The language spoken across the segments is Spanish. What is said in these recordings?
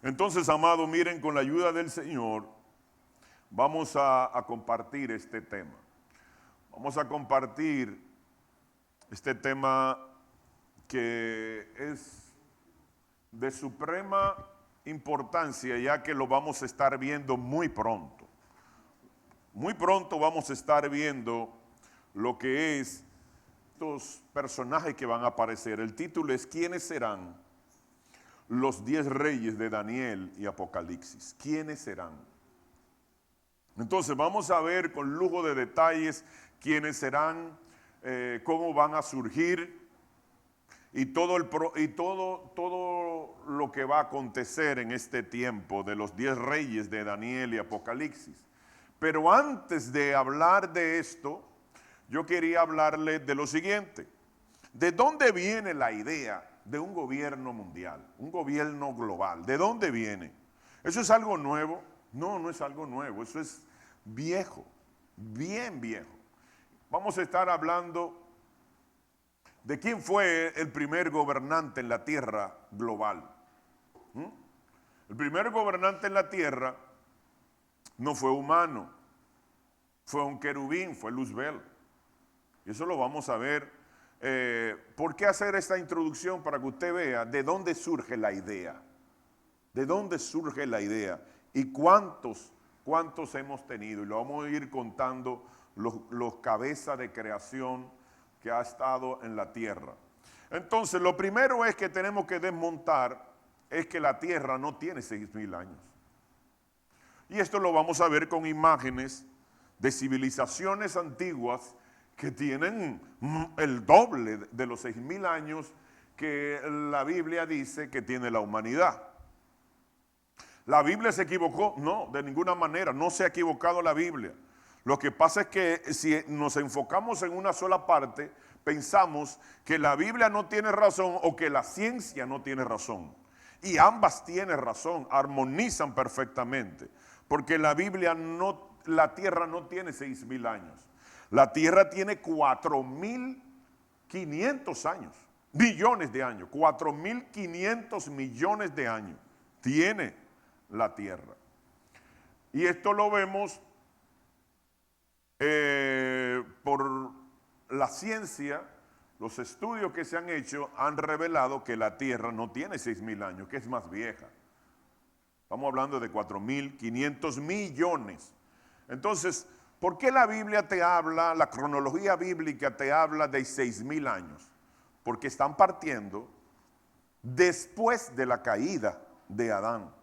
Entonces, amado, miren, con la ayuda del Señor, vamos a compartir este tema. Vamos a compartir este tema que es de suprema importancia, ya que lo vamos a estar viendo muy pronto. Muy pronto vamos a estar viendo lo que es estos personajes que van a aparecer. El título es ¿quiénes serán los 10 reyes de Daniel y Apocalipsis? ¿Quiénes serán? Entonces vamos a ver con lujo de detalles quiénes serán, cómo van a surgir y todo lo que va a acontecer en este tiempo de los 10 reyes de Daniel y Apocalipsis. Pero antes de hablar de esto, yo quería hablarles de lo siguiente. ¿De dónde viene la idea de un gobierno mundial, un gobierno global? ¿De dónde viene? ¿Eso es algo nuevo? No, no es algo nuevo, eso es viejo, bien viejo. Vamos a estar hablando de quién fue el primer gobernante en la tierra global. El primer gobernante en la tierra no fue humano, fue un querubín, fue Luzbel. Y eso lo vamos a ver. ¿Por qué hacer esta introducción? Para que usted vea de dónde surge la idea. De dónde surge la idea y cuántos hemos tenido. Y lo vamos a ir contando los cabezas de creación que ha estado en la tierra. Entonces, lo primero es que tenemos que desmontar es que la tierra no tiene 6,000 años. Y esto lo vamos a ver con imágenes de civilizaciones antiguas que tienen el doble de los 6,000 años que la Biblia dice que tiene la humanidad. ¿La Biblia se equivocó? No, de ninguna manera, no se ha equivocado la Biblia. Lo que pasa es que si nos enfocamos en una sola parte, pensamos que la Biblia no tiene razón o que la ciencia no tiene razón. Y ambas tienen razón, armonizan perfectamente. Porque la Biblia la tierra no tiene 6,000 años. La tierra tiene 4,500 años, billones de años, 4,500 millones de años tiene la tierra. Y esto lo vemos por la ciencia, los estudios que se han hecho han revelado que la tierra no tiene 6,000 años, que es más vieja. Estamos hablando de 4,500 millones. Entonces, ¿por qué la Biblia te habla, la cronología bíblica te habla de 6,000 años? Porque están partiendo después de la caída de Adán.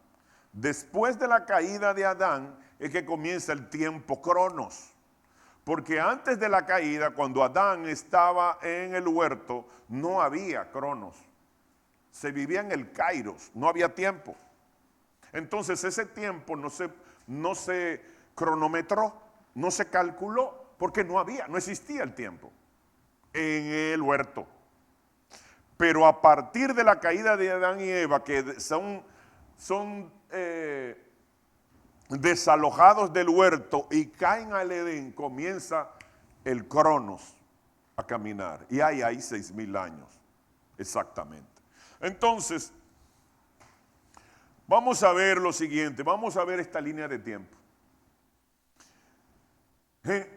Después de la caída de Adán es que comienza el tiempo cronos. Porque antes de la caída, cuando Adán estaba en el huerto, no había cronos. Se vivía en el kairos, no había tiempo. Entonces ese tiempo no se cronometró, no se calculó, porque no existía el tiempo en el huerto. Pero a partir de la caída de Adán y Eva, que son desalojados del huerto y caen al Edén, comienza el cronos a caminar. Y hay 6,000 años, exactamente. Entonces, vamos a ver lo siguiente, vamos a ver esta línea de tiempo.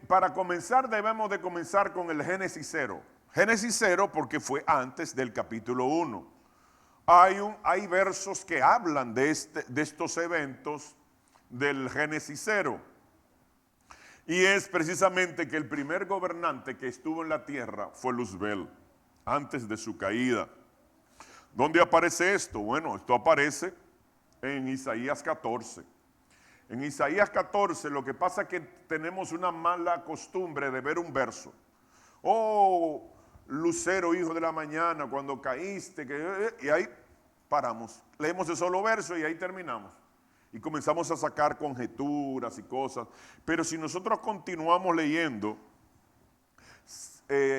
Para comenzar debemos de comenzar con el Génesis 0. Génesis 0 porque fue antes del capítulo 1. Hay versos que hablan de estos eventos del Génesis 0. Y es precisamente que el primer gobernante que estuvo en la tierra fue Luzbel, antes de su caída. ¿Dónde aparece esto? Bueno, esto aparece en Isaías 14. En Isaías 14 lo que pasa es que tenemos una mala costumbre de ver un verso. Oh, lucero, hijo de la mañana, cuando caíste, y ahí paramos. Leemos el solo verso y ahí terminamos. Y comenzamos a sacar conjeturas y cosas. Pero si nosotros continuamos leyendo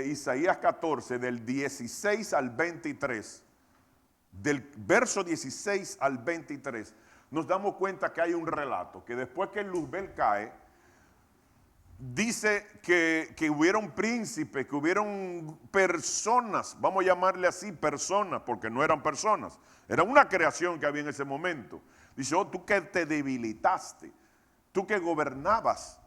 Isaías 14, del 16 al 23, del verso 16 al 23, nos damos cuenta que hay un relato, que después que Luzbel cae, dice que hubieron príncipes, que hubieron personas, vamos a llamarle así, personas, porque no eran personas, era una creación que había en ese momento. Dice, oh, tú que te debilitaste, tú que gobernabas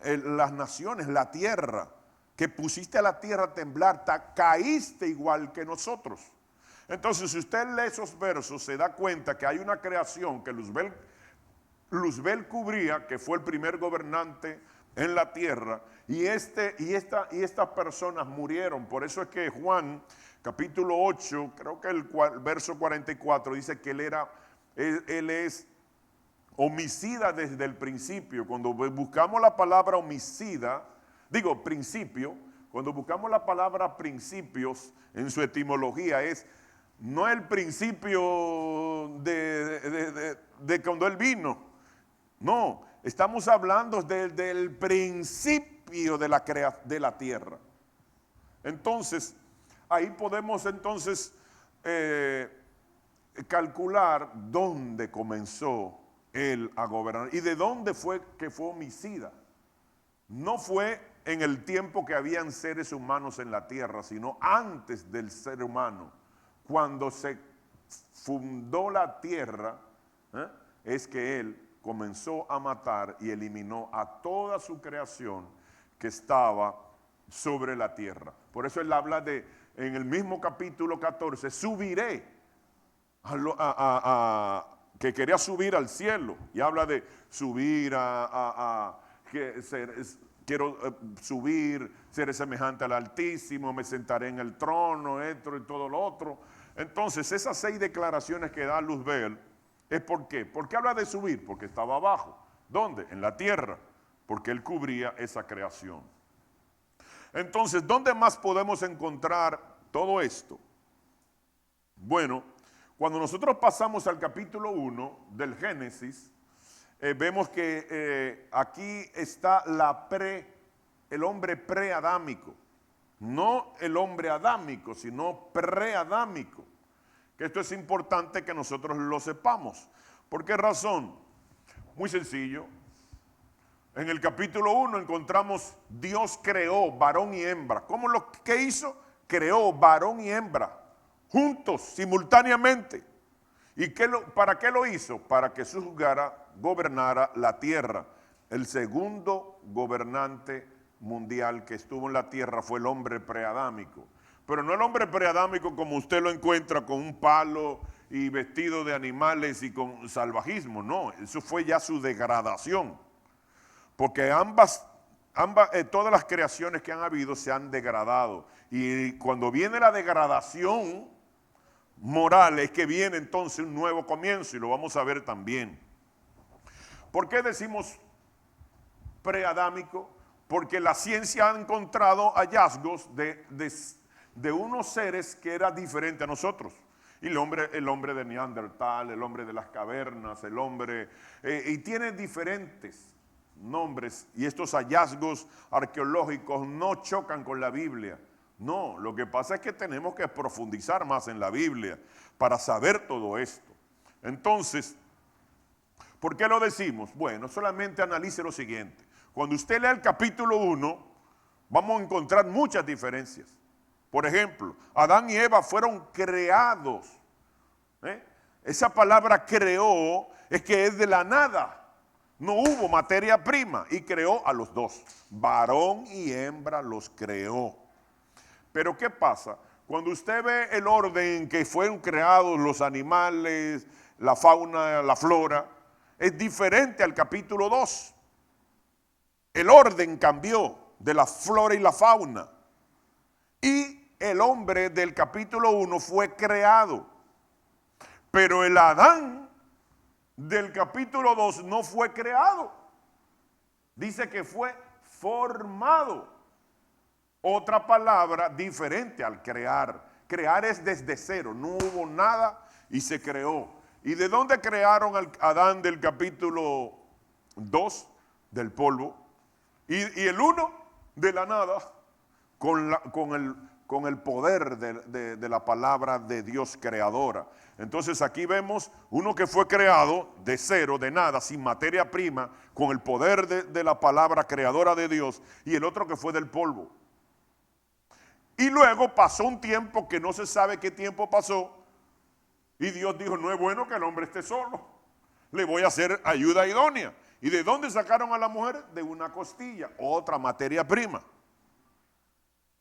las naciones, la tierra, que pusiste a la tierra a temblar, caíste igual que nosotros. Entonces, si usted lee esos versos, se da cuenta que hay una creación que Luzbel cubría, que fue el primer gobernante en la tierra, y estas personas murieron. Por eso es que Juan, capítulo 8, creo que el verso 44, dice que él es homicida desde el principio. Cuando buscamos la palabra homicida, principio, cuando buscamos la palabra principios en su etimología no el principio de cuando él vino, no, estamos hablando del principio de la tierra. Entonces, ahí podemos calcular dónde comenzó él a gobernar y de dónde fue que fue homicida. No fue en el tiempo que habían seres humanos en la tierra, sino antes del ser humano. Cuando se fundó la tierra, es que él comenzó a matar y eliminó a toda su creación que estaba sobre la tierra. Por eso él habla en el mismo capítulo 14, subiré que quería subir al cielo, y habla de subir quiero subir, ser semejante al Altísimo, me sentaré en el trono, esto y todo lo otro. Entonces, esas 6 declaraciones que da Luzbel, ¿es por qué? ¿Por qué habla de subir? Porque estaba abajo. ¿Dónde? En la tierra, porque él cubría esa creación. Entonces, ¿dónde más podemos encontrar todo esto? Bueno, cuando nosotros pasamos al capítulo 1 del Génesis, vemos que aquí está el hombre preadámico. No el hombre adámico, sino preadámico. Que esto es importante que nosotros lo sepamos. ¿Por qué razón? Muy sencillo. En el capítulo 1 encontramos Dios creó varón y hembra. ¿Cómo qué hizo? Creó varón y hembra juntos, simultáneamente. ¿Y para qué lo hizo? Para que gobernara la tierra. El segundo gobernante mundial que estuvo en la tierra fue el hombre preadámico. Pero no el hombre preadámico como usted lo encuentra con un palo y vestido de animales y con salvajismo. No, eso fue ya su degradación. Porque todas las creaciones que han habido se han degradado. Y cuando viene la degradación moral es que viene entonces un nuevo comienzo, y lo vamos a ver también. ¿Por qué decimos preadámico? Porque la ciencia ha encontrado hallazgos de unos seres que eran diferentes a nosotros. Y el hombre de Neandertal, el hombre de las cavernas, el hombre, y tiene diferentes nombres, y estos hallazgos arqueológicos no chocan con la Biblia. No, lo que pasa es que tenemos que profundizar más en la Biblia para saber todo esto. Entonces, ¿por qué lo decimos? Bueno, solamente analice lo siguiente. Cuando usted lea el capítulo 1, vamos a encontrar muchas diferencias. Por ejemplo, Adán y Eva fueron creados. Esa palabra creó es que es de la nada. No hubo materia prima y creó a los dos. Varón y hembra los creó. Pero ¿qué pasa? Cuando usted ve el orden en que fueron creados los animales, la fauna, la flora, es diferente al capítulo 2. El orden cambió de la flora y la fauna. Y el hombre del capítulo 1 fue creado. Pero el Adán del capítulo 2 no fue creado. Dice que fue formado. Otra palabra diferente al crear. Crear es desde cero, no hubo nada y se creó. ¿Y de dónde crearon al Adán del capítulo 2? Del polvo. Y el 1 de la nada, con con el poder de la palabra de Dios creadora. Entonces aquí vemos uno que fue creado de cero, de nada, sin materia prima, con el poder de la palabra creadora de Dios, y el otro que fue del polvo. Y luego pasó un tiempo que no se sabe qué tiempo pasó, y Dios dijo, no es bueno que el hombre esté solo, le voy a hacer ayuda idónea. ¿Y de dónde sacaron a la mujer? De una costilla, otra materia prima.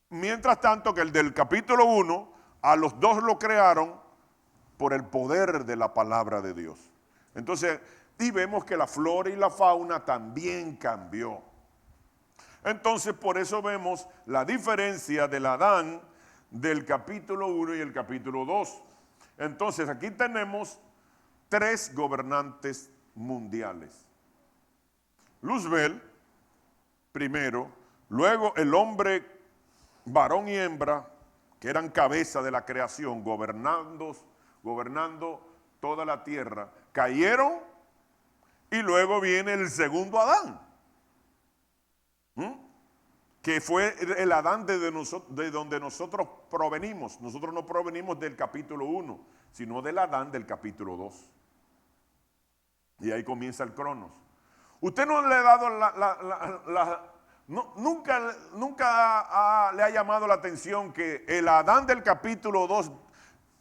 Mientras tanto que el del capítulo 1, a los dos lo crearon por el poder de la palabra de Dios. Entonces, y vemos que la flora y la fauna también cambió. Entonces, por eso vemos la diferencia del Adán del capítulo 1 y el capítulo 2. Entonces, aquí tenemos 3 gobernantes mundiales. Luzbel, primero, luego el hombre, varón y hembra, que eran cabeza de la creación, gobernando toda la tierra, cayeron, y luego viene el segundo Adán, que fue el Adán de donde nosotros provenimos. Nosotros no provenimos del capítulo 1, sino del Adán del capítulo 2. Y ahí comienza el Cronos. Usted no le ha dado nunca le ha llamado la atención que el Adán del capítulo 2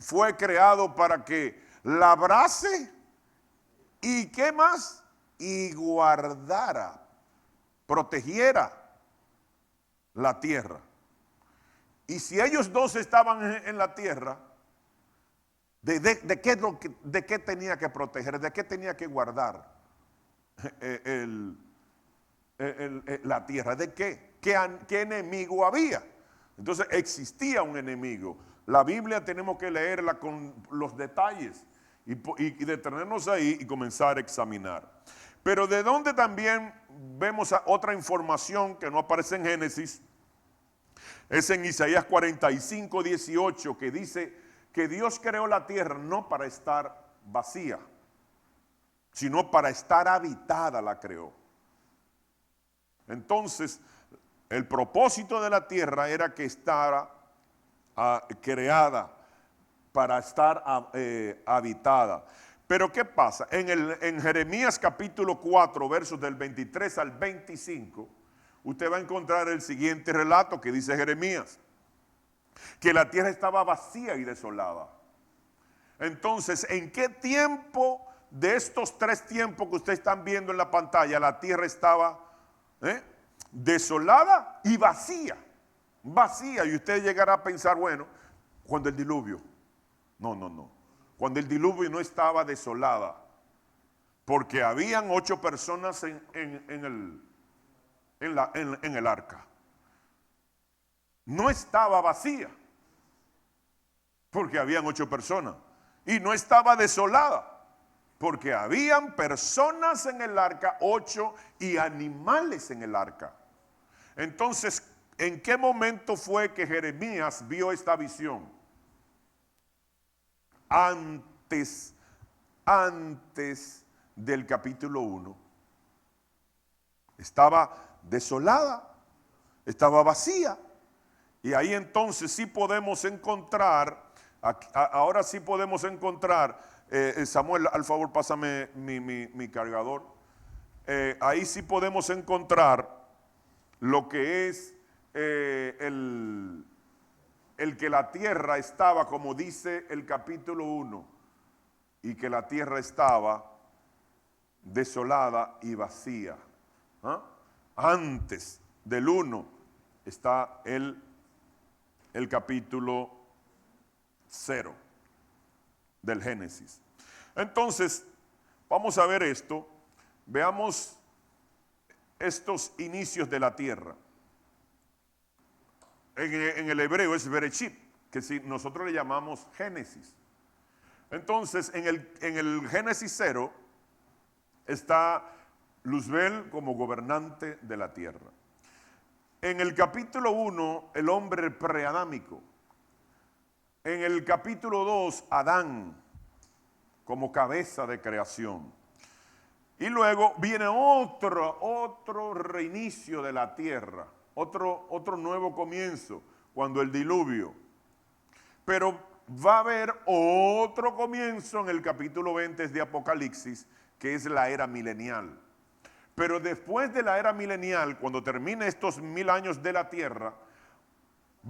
fue creado para que labrase y ¿qué más? Y guardara, protegiera la tierra. Y si ellos dos estaban en la tierra, ¿de qué tenía que proteger? ¿De qué tenía que guardar la tierra? ¿De qué? ¿Qué enemigo había? Entonces existía un enemigo. La Biblia tenemos que leerla con los detalles y detenernos ahí y comenzar a examinar. Pero de donde también vemos otra información que no aparece en Génesis, es en Isaías 45, 18, que dice que Dios creó la tierra no para estar vacía, sino para estar habitada la creó. Entonces, el propósito de la tierra era que estara creada para estar habitada. Pero ¿qué pasa? En Jeremías capítulo 4, versos del 23 al 25, usted va a encontrar el siguiente relato que dice Jeremías, que la tierra estaba vacía y desolada. Entonces, ¿en qué tiempo de estos 3 tiempos que ustedes están viendo en la pantalla, la tierra estaba desolada y vacía? Vacía. Y usted llegará a pensar, bueno, cuando el diluvio. No. Cuando el diluvio no estaba desolada, porque habían 8 personas en el arca. No estaba vacía, porque habían 8 personas. Y no estaba desolada, porque habían personas en el arca, 8, y animales en el arca. Entonces, ¿en qué momento fue que Jeremías vio esta visión? Antes del capítulo 1. Estaba desolada, estaba vacía. Y ahí entonces sí podemos encontrar, ahora sí podemos encontrar, Samuel, al favor pásame mi cargador. Ahí sí podemos encontrar lo que es el que la tierra estaba, como dice el capítulo 1, y que la tierra estaba desolada y vacía. Antes del 1 está el capítulo 0 del Génesis. Entonces, vamos a ver esto. Veamos estos inicios de la tierra. En el hebreo es Bereshit, que si nosotros le llamamos Génesis. Entonces, en el Génesis 0 está Luzbel como gobernante de la tierra. En el capítulo 1, el hombre preadámico. En el capítulo 2, Adán como cabeza de creación. Y luego viene otro reinicio de la tierra, otro nuevo comienzo, cuando el diluvio. Pero va a haber otro comienzo en el capítulo 20 de Apocalipsis, que es la era milenial. Pero después de la era milenial, cuando termine estos 1000 años de la tierra,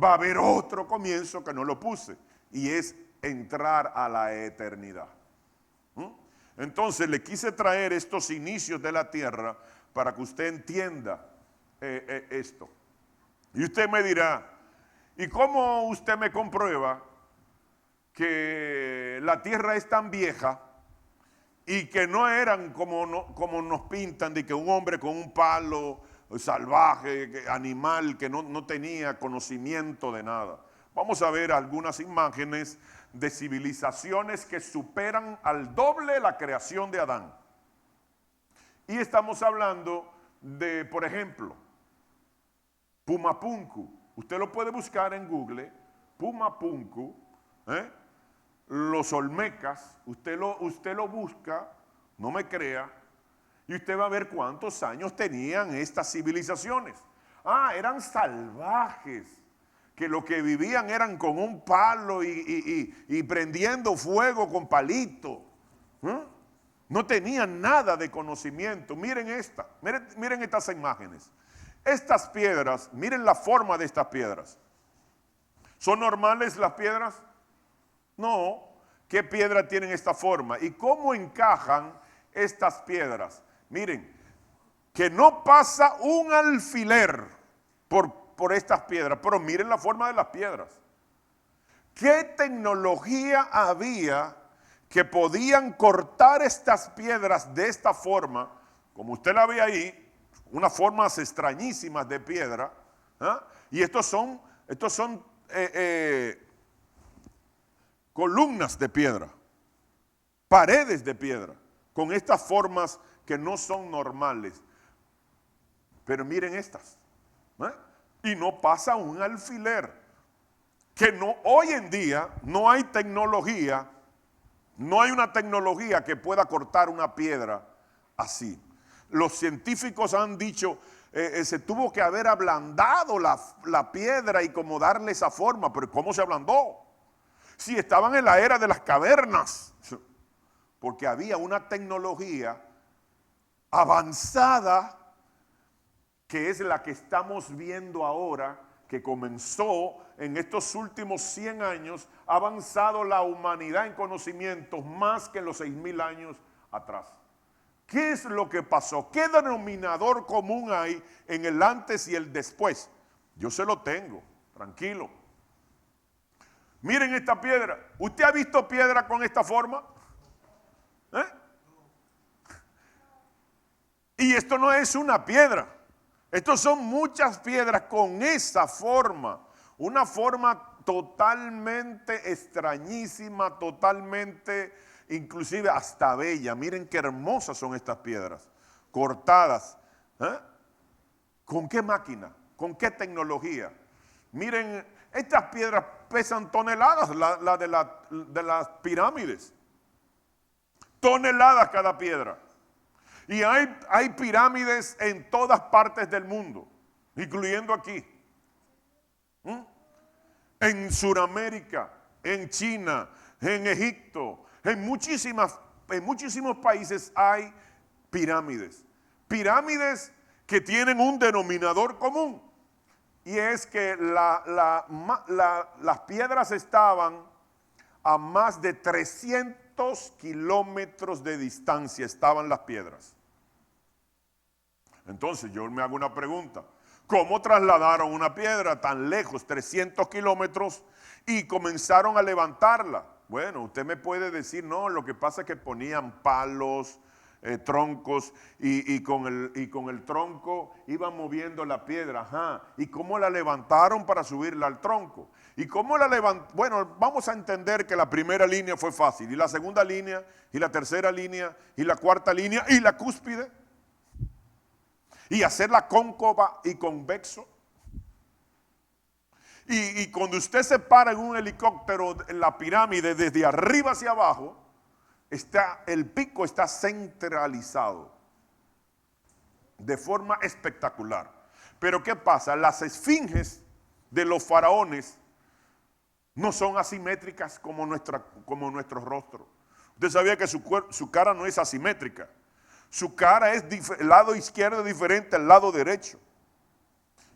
va a haber otro comienzo que no lo puse, y es entrar a la eternidad. Entonces le quise traer estos inicios de la tierra para que usted entienda esto. Y usted me dirá, ¿y cómo usted me comprueba que la tierra es tan vieja y que no eran como nos pintan, de que un hombre con un palo salvaje, animal, que no tenía conocimiento de nada? Vamos a ver algunas imágenes de civilizaciones que superan al doble la creación de Adán. Y estamos hablando de, por ejemplo, Pumapunku. Usted lo puede buscar en Google, Pumapunku, los Olmecas. Usted lo busca, no me crea, y usted va a ver cuántos años tenían estas civilizaciones. Eran salvajes, que lo que vivían eran con un palo y prendiendo fuego con palito. No tenían nada de conocimiento. Miren estas imágenes. Estas piedras, miren la forma de estas piedras. ¿Son normales las piedras? No. ¿Qué piedra tienen esta forma? ¿Y cómo encajan estas piedras? Miren, que no pasa un alfiler por estas piedras, pero miren la forma de las piedras. ¿Qué tecnología había que podían cortar estas piedras de esta forma, como usted la ve ahí, unas formas extrañísimas de piedra? Y estos son columnas de piedra, paredes de piedra, con estas formas que no son normales. Pero miren estas, y no pasa un alfiler. Que hoy en día no hay tecnología, no hay una tecnología que pueda cortar una piedra así. Los científicos han dicho, se tuvo que haber ablandado la piedra y como darle esa forma. Pero ¿cómo se ablandó? Si estaban en la era de las cavernas, porque había una tecnología avanzada, que es la que estamos viendo ahora, que comenzó en estos últimos 100 años, ha avanzado la humanidad en conocimientos más que en los 6000 años atrás. ¿Qué es lo que pasó? ¿Qué denominador común hay en el antes y el después? Yo se lo tengo, tranquilo. Miren esta piedra. ¿Usted ha visto piedra con esta forma? Y esto no es una piedra. Estos son muchas piedras con esa forma. Una forma totalmente extrañísima, totalmente, inclusive hasta bella. Miren qué hermosas son estas piedras, cortadas. ¿Con qué máquina? ¿Con qué tecnología? Miren, estas piedras pesan toneladas, la de las pirámides. Toneladas cada piedra. Y hay pirámides en todas partes del mundo, incluyendo aquí. En Sudamérica, en China, en Egipto, en muchísimos países hay pirámides. Pirámides que tienen un denominador común. Y es que las piedras estaban a más de 300 kilómetros de distancia, estaban las piedras. Entonces yo me hago una pregunta. ¿Cómo trasladaron una piedra tan lejos, 300 kilómetros, y comenzaron a levantarla? Bueno, usted me puede decir, no, lo que pasa es que ponían palos, troncos, y con el tronco iban moviendo la piedra. ¿Y cómo la levantaron para subirla al tronco? ¿Y cómo la levantaron? Bueno, vamos a entender que la primera línea fue fácil, y la segunda línea, y la tercera línea, y la cuarta línea, y la cúspide, y hacerla cóncava y convexo. Y cuando usted se para en un helicóptero en la pirámide, desde arriba hacia abajo, el pico está centralizado de forma espectacular. Pero ¿qué pasa? Las esfinges de los faraones no son asimétricas como nuestro rostro. Usted sabía que su cara no es asimétrica. Su cara es el lado izquierdo es diferente al lado derecho.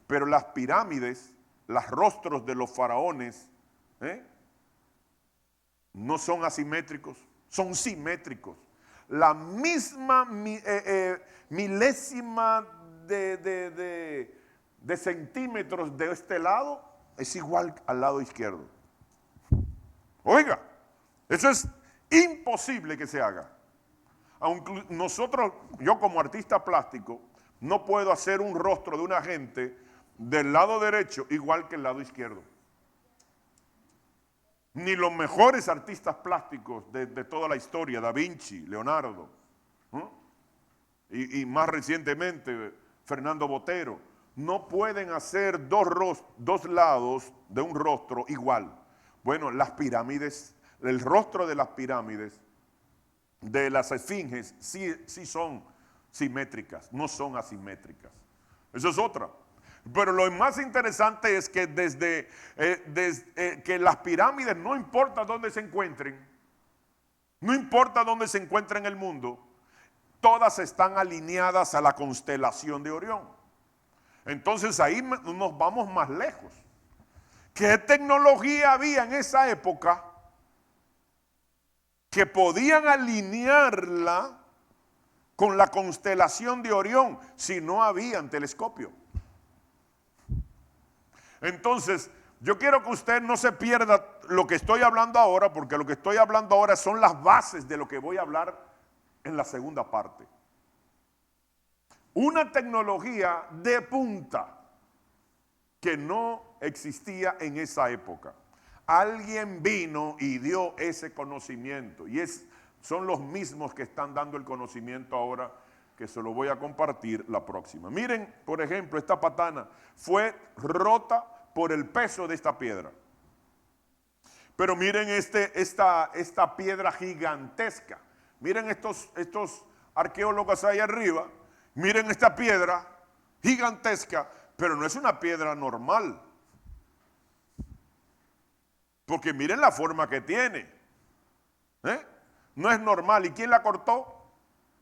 Pero las pirámides, los rostros de los faraones, no son asimétricos, son simétricos. La misma milésima de centímetros de este lado es igual al lado izquierdo. Oiga, eso es imposible que se haga. Aunque yo como artista plástico, no puedo hacer un rostro de una gente del lado derecho igual que el lado izquierdo. Ni los mejores artistas plásticos de toda la historia, Da Vinci, Leonardo, y más recientemente Fernando Botero, no pueden hacer dos lados de un rostro igual. Bueno, las pirámides, el rostro de las pirámides, de las esfinges, sí son simétricas, no son asimétricas. Eso es otra. Pero lo más interesante es que desde que las pirámides, no importa dónde se encuentren, no importa dónde se encuentren en el mundo, todas están alineadas a la constelación de Orión. Entonces ahí nos vamos más lejos. ¿Qué tecnología había en esa época que podían alinearla con la constelación de Orión si no habían telescopio? Entonces, yo quiero que usted no se pierda lo que estoy hablando ahora, porque lo que estoy hablando ahora son las bases de lo que voy a hablar en la segunda parte. Una tecnología de punta que no existía en esa época. Alguien vino y dio ese conocimiento, y son los mismos que están dando el conocimiento ahora, que se lo voy a compartir la próxima. Miren, por ejemplo, esta patana fue rota por el peso de esta piedra. Pero miren esta piedra gigantesca. Miren estos arqueólogos ahí arriba. Miren esta piedra gigantesca, pero no es una piedra normal. Porque miren la forma que tiene. No es normal. ¿Y quién la cortó?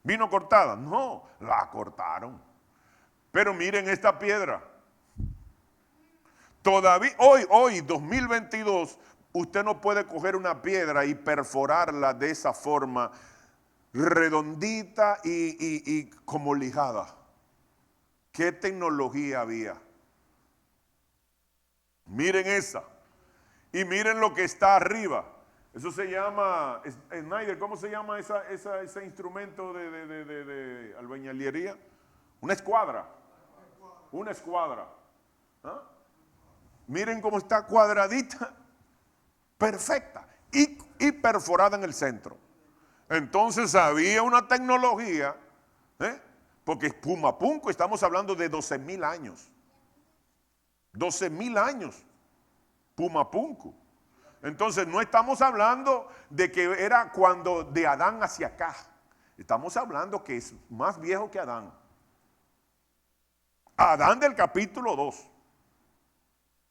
¿Vino cortada? No, la cortaron. Pero miren esta piedra. Todavía, hoy, 2022, usted no puede coger una piedra y perforarla de esa forma, redondita y como lijada. ¿Qué tecnología había? Miren esa. Y miren lo que está arriba. Eso se llama, Snyder, ¿cómo se llama ese instrumento de albañilería? Una escuadra. Una escuadra. ¿Ah? Miren cómo está cuadradita, perfecta y perforada en el centro. Entonces había una tecnología, porque Pumapunku, estamos hablando de 12,000 años. 12,000 años, Pumapunku. Entonces no estamos hablando de que era cuando de Adán hacia acá. Estamos hablando que es más viejo que Adán. Adán del capítulo 2.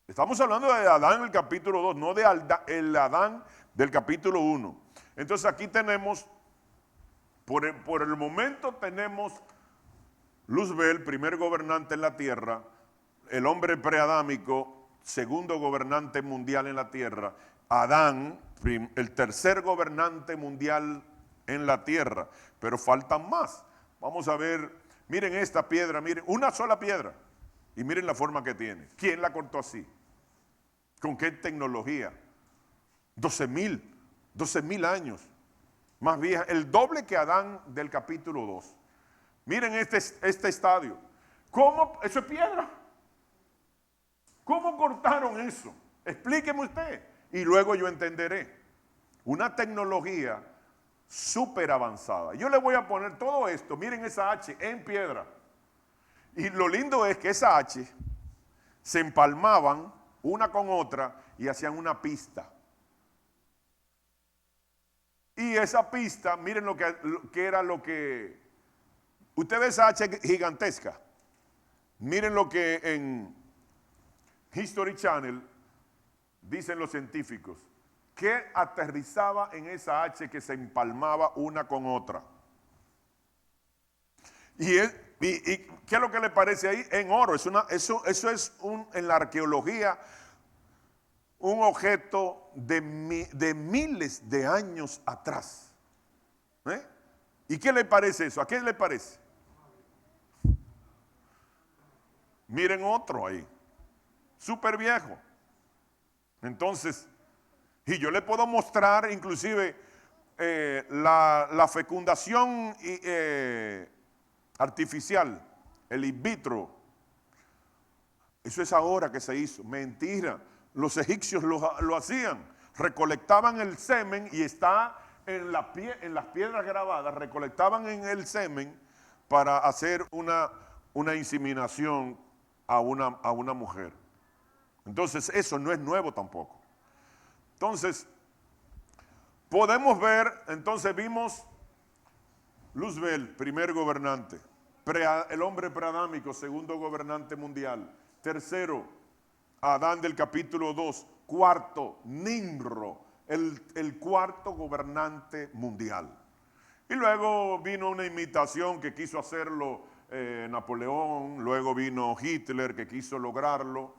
Estamos hablando de Adán en el capítulo 2, no de el Adán del capítulo 1. Entonces aquí tenemos, por el momento tenemos Luzbel, primer gobernante en la tierra, el hombre preadámico, segundo gobernante mundial en la tierra, Adán, el tercer gobernante mundial en la tierra, pero faltan más. Vamos a ver, miren esta piedra, miren, una sola piedra, y miren la forma que tiene. ¿Quién la cortó así? ¿Con qué tecnología? 12,000 años, más vieja, el doble que Adán del capítulo 2. Miren este estadio. ¿Cómo? Eso es piedra. ¿Cómo cortaron eso? Explíqueme usted. Y luego yo entenderé. Una tecnología súper avanzada. Yo le voy a poner todo esto. Miren esa H en piedra. Y lo lindo es que esa H se empalmaban una con otra y hacían una pista. Y esa pista, miren lo que era lo que... Usted ve esa H gigantesca. Miren lo que History Channel, dicen los científicos, que aterrizaba en esa H que se empalmaba una con otra. ¿Y qué es lo que le parece ahí? En oro. Eso es en la arqueología un objeto de miles de años atrás. ¿Eh? ¿Y qué le parece eso? ¿A qué le parece? Miren otro ahí, súper viejo. Entonces, y yo le puedo mostrar inclusive la fecundación artificial, el in vitro. Eso es ahora que se hizo. Mentira, los egipcios lo hacían. Recolectaban el semen y está en las piedras grabadas, recolectaban en el semen para hacer una inseminación a una mujer. Entonces eso no es nuevo tampoco. Entonces podemos ver, entonces vimos Roosevelt, primer gobernante, el hombre preadámico, segundo gobernante mundial, tercero Adán del capítulo 2, cuarto Nimrod, el cuarto gobernante mundial. Y luego vino una imitación que quiso hacerlo Napoleón, luego vino Hitler que quiso lograrlo,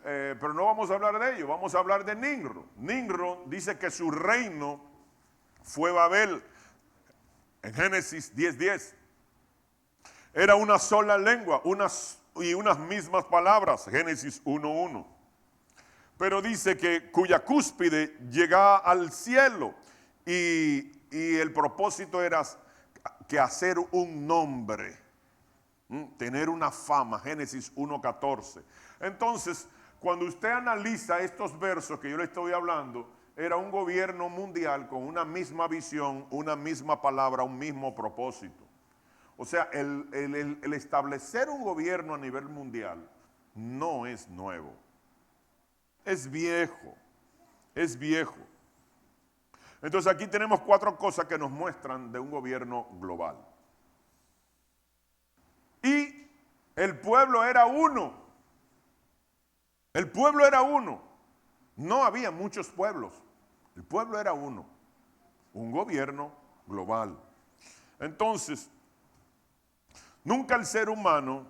pero no vamos a hablar de ello, vamos a hablar de Nimrod. Nimrod dice que su reino fue Babel, en Génesis 10:10. Era una sola lengua, unas mismas palabras, Génesis 1:1. Pero dice que cuya cúspide llegaba al cielo y el propósito era que hacer un nombre, tener una fama, Génesis 1:14. Entonces, cuando usted analiza estos versos que yo le estoy hablando, era un gobierno mundial con una misma visión, una misma palabra, un mismo propósito. O sea, el establecer un gobierno a nivel mundial no es nuevo, es viejo, es viejo. Entonces aquí tenemos 4 cosas que nos muestran de un gobierno global. Y el pueblo era uno. El pueblo era uno. No había muchos pueblos. El pueblo era uno. Un gobierno global. Entonces, nunca el ser humano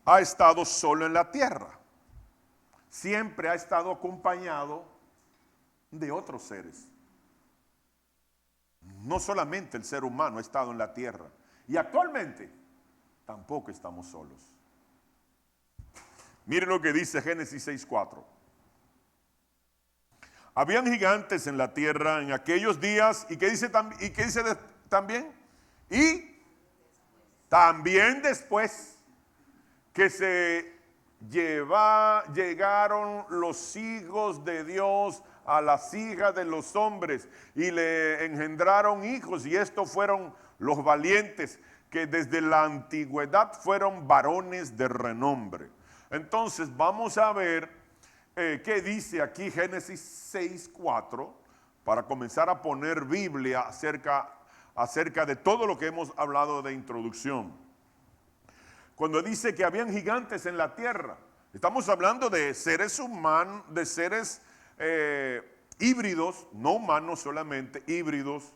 ha estado solo en la tierra. Siempre ha estado acompañado de otros seres. No solamente el ser humano ha estado en la tierra. Y actualmente tampoco estamos solos. Miren lo que dice Génesis 6:4. Habían gigantes en la tierra en aquellos días. ¿Y qué dice también? Y también después que llegaron los hijos de Dios a las hijas de los hombres y le engendraron hijos, y estos fueron los valientes que desde la antigüedad fueron varones de renombre. Entonces vamos a ver qué dice aquí Génesis 6:4 para comenzar a poner Biblia acerca de todo lo que hemos hablado de introducción. Cuando dice que habían gigantes en la tierra, estamos hablando de seres humanos, de seres híbridos, no humanos solamente, híbridos,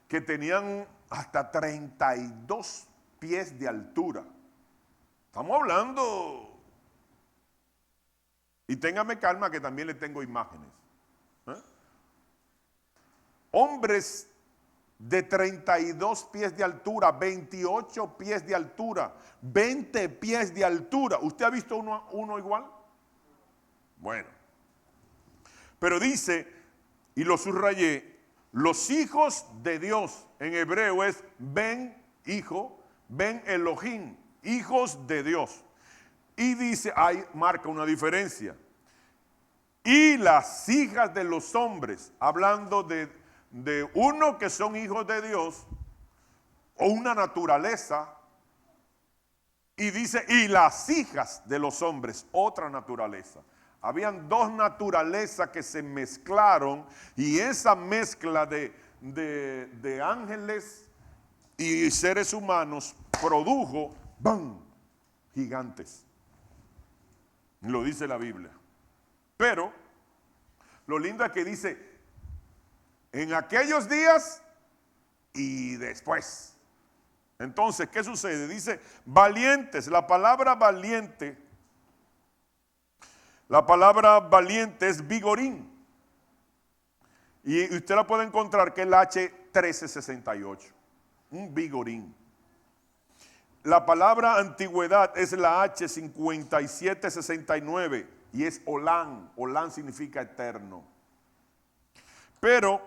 que tenían hasta 32 pies de altura. Estamos hablando, y téngame calma que también le tengo imágenes. Hombres de 32 pies de altura, 28 pies de altura, 20 pies de altura. ¿Usted ha visto uno igual? Bueno. Pero dice, y lo subrayé, los hijos de Dios, en hebreo es Ben, hijo, Ben Elohim, hijos de Dios. Y dice, ahí marca una diferencia. Y las hijas de los hombres, hablando de uno que son hijos de Dios, o una naturaleza, y dice, y las hijas de los hombres, otra naturaleza. Habían 2 naturalezas que se mezclaron, y esa mezcla de ángeles y seres humanos produjo, ¡bam!, gigantes. Lo dice la Biblia. Pero lo lindo es que dice, en aquellos días y después. Entonces, ¿qué sucede? Dice, valientes. La palabra valiente es vigorín. Y usted la puede encontrar que es la H1368. Un vigorín. La palabra antigüedad es la H5769 y es Olán. Olán significa eterno. Pero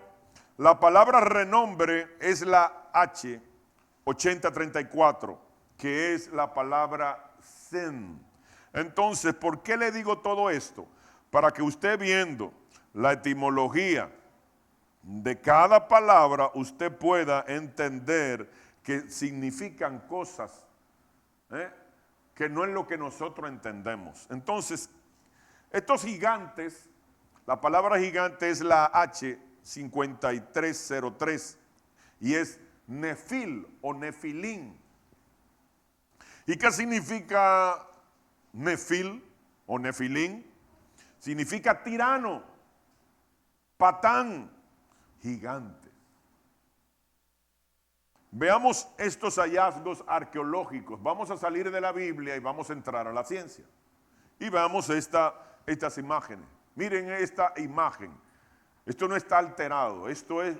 la palabra renombre es la H8034, que es la palabra zen. Entonces, ¿por qué le digo todo esto? Para que usted, viendo la etimología de cada palabra, usted pueda entender que significan cosas que no es lo que nosotros entendemos. Entonces, estos gigantes, la palabra gigante es la H5303 y es nefil o nefilín. ¿Y qué significa nefil o nefilín? Significa tirano, patán, gigante. Veamos estos hallazgos arqueológicos. Vamos a salir de la Biblia y vamos a entrar a la ciencia. Y veamos estas imágenes. Miren esta imagen. Esto no está alterado. Esto es,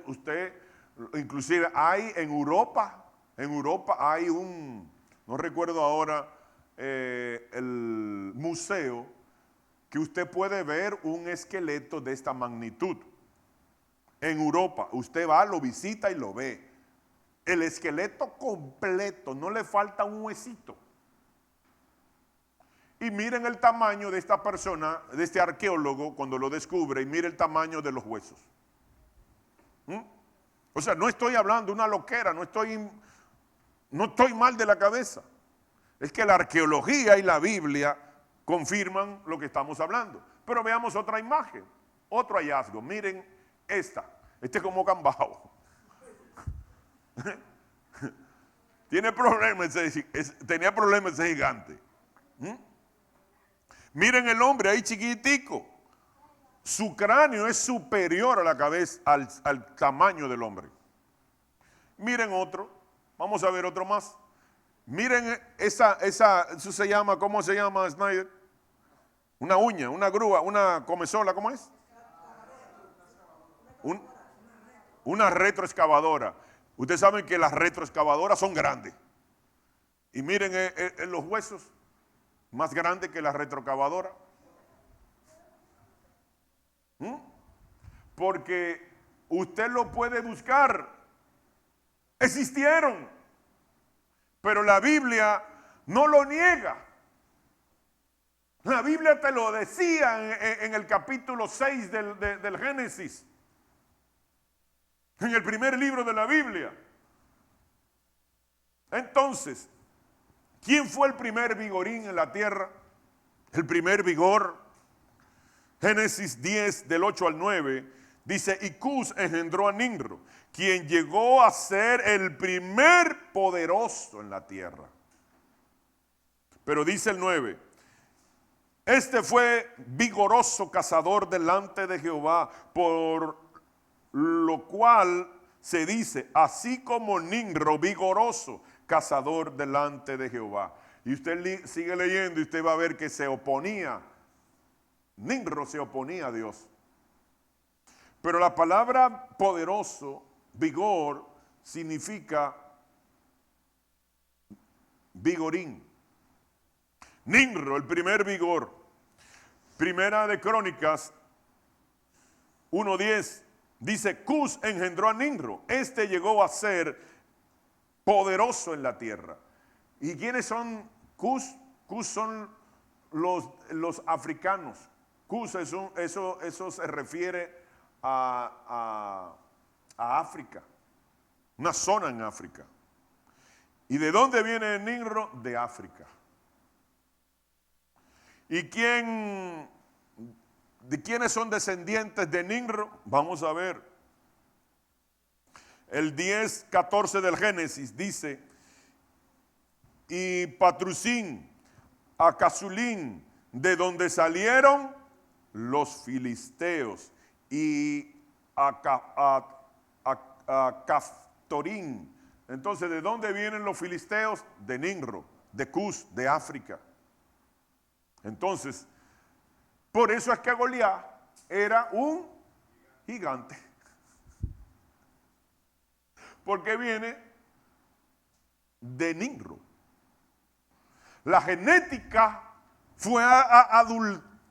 inclusive hay en Europa hay no recuerdo ahora, el museo, que usted puede ver un esqueleto de esta magnitud. En Europa, usted va, lo visita y lo ve. El esqueleto completo, no le falta un huesito. Y miren el tamaño de esta persona, de este arqueólogo, cuando lo descubre, y mire el tamaño de los huesos. O sea, no estoy hablando una loquera, no estoy mal de la cabeza. Es que la arqueología y la Biblia confirman lo que estamos hablando. Pero veamos otra imagen, otro hallazgo. Miren esta. Este es como Cambao. Tenía problemas ese gigante. Miren el hombre ahí chiquitico. Su cráneo es superior a la cabeza, al tamaño del hombre. Miren otro. Vamos a ver otro más. Miren eso se llama, ¿cómo se llama, Snyder? Una uña, una grúa, una comezola, ¿cómo es? Una retroexcavadora. Ustedes saben que las retroexcavadoras son grandes. Y miren los huesos, más grandes que la retroexcavadora. Porque usted lo puede buscar. Existieron. Pero la Biblia no lo niega. La Biblia te lo decía en el capítulo 6 del Génesis. En el primer libro de la Biblia. Entonces, ¿quién fue el primer vigorín en la tierra? El primer vigor. Génesis 10 del 8 al 9 dice, y Cus engendró a Nimrod, quien llegó a ser el primer poderoso en la tierra. Pero dice el 9, este fue vigoroso cazador delante de Jehová, por lo cual se dice, así como Nimrod, vigoroso cazador delante de Jehová. Y usted sigue leyendo y usted va a ver que se oponía. Nimrod se oponía a Dios. Pero la palabra poderoso, vigor, significa vigorín. Nimrod, el primer vigor. Primera de Crónicas 1:10 dice, Cus engendró a Nimrod. Este llegó a ser poderoso en la tierra. ¿Y quiénes son Cus? Cus son los africanos. Cus, eso se refiere a África, una zona en África. ¿Y de dónde viene Nimrod? De África. ¿Y de quiénes son descendientes de Nimrod? Vamos a ver. El 10:14 del Génesis dice, y Patrusín, a Casulín, de donde salieron los filisteos y a Caftorín. Entonces, ¿de dónde vienen los filisteos? De Nimrod, de Cus, de África. Entonces, por eso es que Goliat era un gigante. Porque viene de Nimrod. La genética fue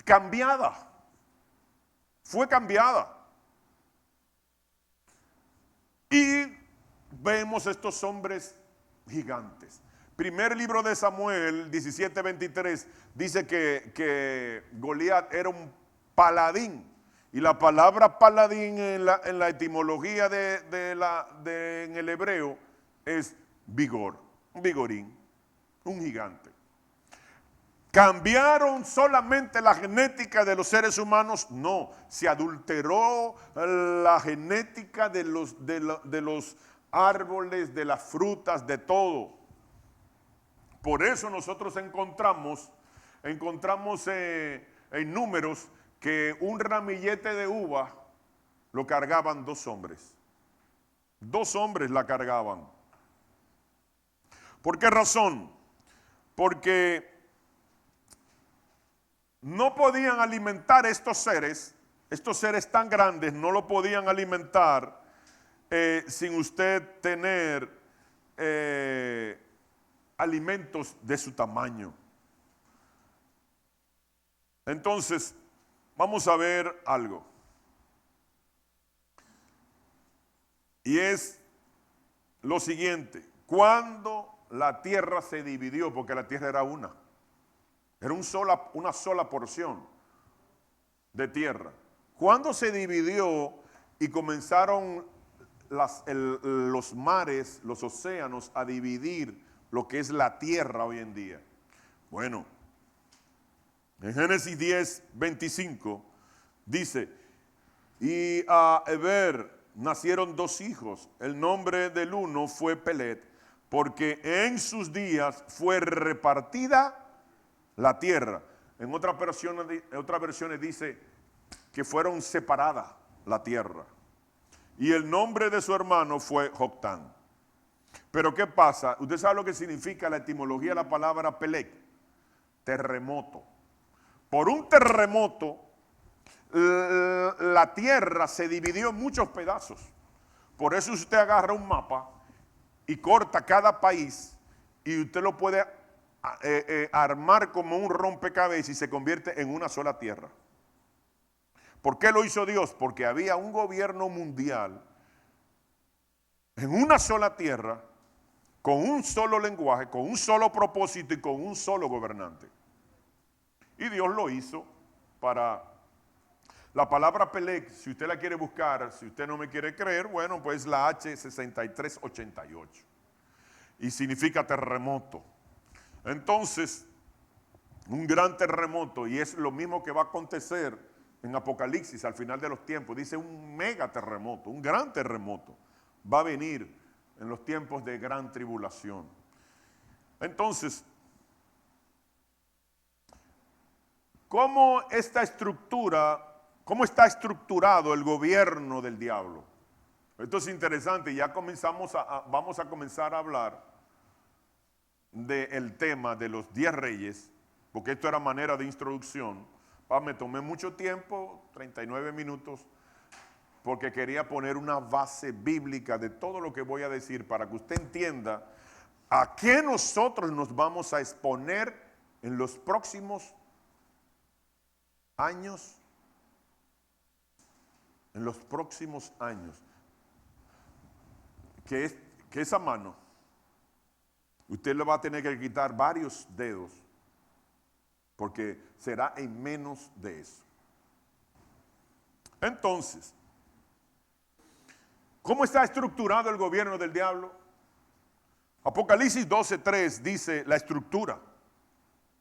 cambiada. Fue cambiada. Y vemos estos hombres gigantes. Primer libro de Samuel 17:23 dice que Goliat era un paladín. Y la palabra paladín en la etimología en el hebreo es vigor, un vigorín, un gigante. ¿Cambiaron solamente la genética de los seres humanos? No, se adulteró la genética de los árboles, de las frutas, de todo. Por eso nosotros encontramos en Números que un ramillete de uva lo cargaban 2 hombres. 2 hombres la cargaban. ¿Por qué razón? Porque no podían alimentar estos seres tan grandes, no lo podían alimentar sin usted tener alimentos de su tamaño. Entonces, vamos a ver algo. Y es lo siguiente. Cuando la tierra se dividió, porque la tierra era una sola porción de tierra. Cuando se dividió y comenzaron los mares, los océanos a dividir lo que es la tierra hoy en día. Bueno, en Génesis 10:25 dice, y a Eber nacieron 2 hijos. El nombre del uno fue Pelet, porque en sus días fue repartida la tierra. En otras versiones dice que fueron separadas la tierra. Y el nombre de su hermano fue Joctán. Pero ¿qué pasa? Usted sabe lo que significa la etimología de la palabra Pelec. Terremoto. Por un terremoto, la tierra se dividió en muchos pedazos. Por eso usted agarra un mapa y corta cada país y usted lo puede armar como un rompecabezas y se convierte en una sola tierra. ¿Por qué lo hizo Dios? Porque había un gobierno mundial en una sola tierra, con un solo lenguaje, con un solo propósito y con un solo gobernante. Y Dios lo hizo para... La palabra Pelec, si usted la quiere buscar, si usted no me quiere creer, bueno, pues la H6388. Y significa terremoto. Entonces, un gran terremoto, y es lo mismo que va a acontecer en Apocalipsis al final de los tiempos. Dice un mega terremoto, un gran terremoto. Va a venir en los tiempos de gran tribulación. Entonces, ¿cómo está estructurado el gobierno del diablo? Esto es interesante, ya vamos a comenzar a hablar del tema de los 10 reyes, porque esto era manera de introducción. Me tomé mucho tiempo, 39 minutos, porque quería poner una base bíblica de todo lo que voy a decir para que usted entienda a qué nosotros nos vamos a exponer en los próximos años. En los próximos años. Que esa mano, usted le va a tener que quitar varios dedos, porque será en menos de eso. Entonces, ¿cómo está estructurado el gobierno del diablo? Apocalipsis 12:3 dice la estructura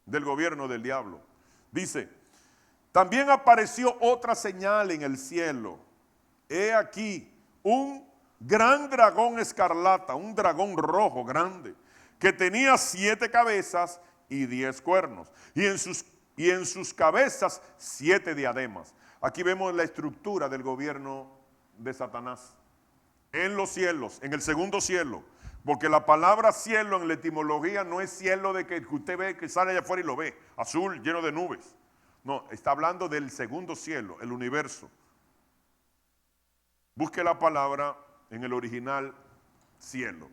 del gobierno del diablo. Dice, también apareció otra señal en el cielo. He aquí un gran dragón escarlata, un dragón rojo grande, que tenía 7 cabezas y 10 cuernos. Y en sus y en sus cabezas 7 diademas. Aquí vemos la estructura del gobierno de Satanás. En los cielos, en el segundo cielo, porque la palabra cielo en la etimología no es cielo de que usted ve que sale allá afuera y lo ve, azul, lleno de nubes. No, está hablando del segundo cielo, el universo. Busque la palabra en el original cielo.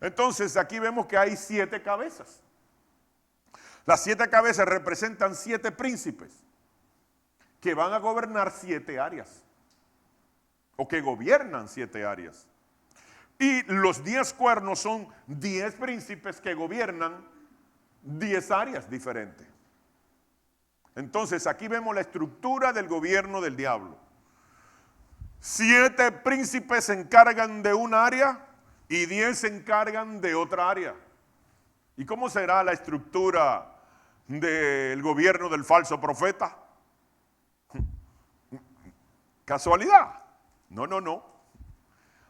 Entonces aquí vemos que hay 7 cabezas. Las 7 cabezas representan 7 príncipes que van a gobernar 7 áreas, o que gobiernan 7 áreas. Y los 10 cuernos son 10 príncipes que gobiernan 10 áreas diferentes. Entonces aquí vemos la estructura del gobierno del diablo. 7 príncipes se encargan de una área y 10 se encargan de otra área. ¿Y cómo será la estructura del gobierno del falso profeta? ¿Casualidad? No.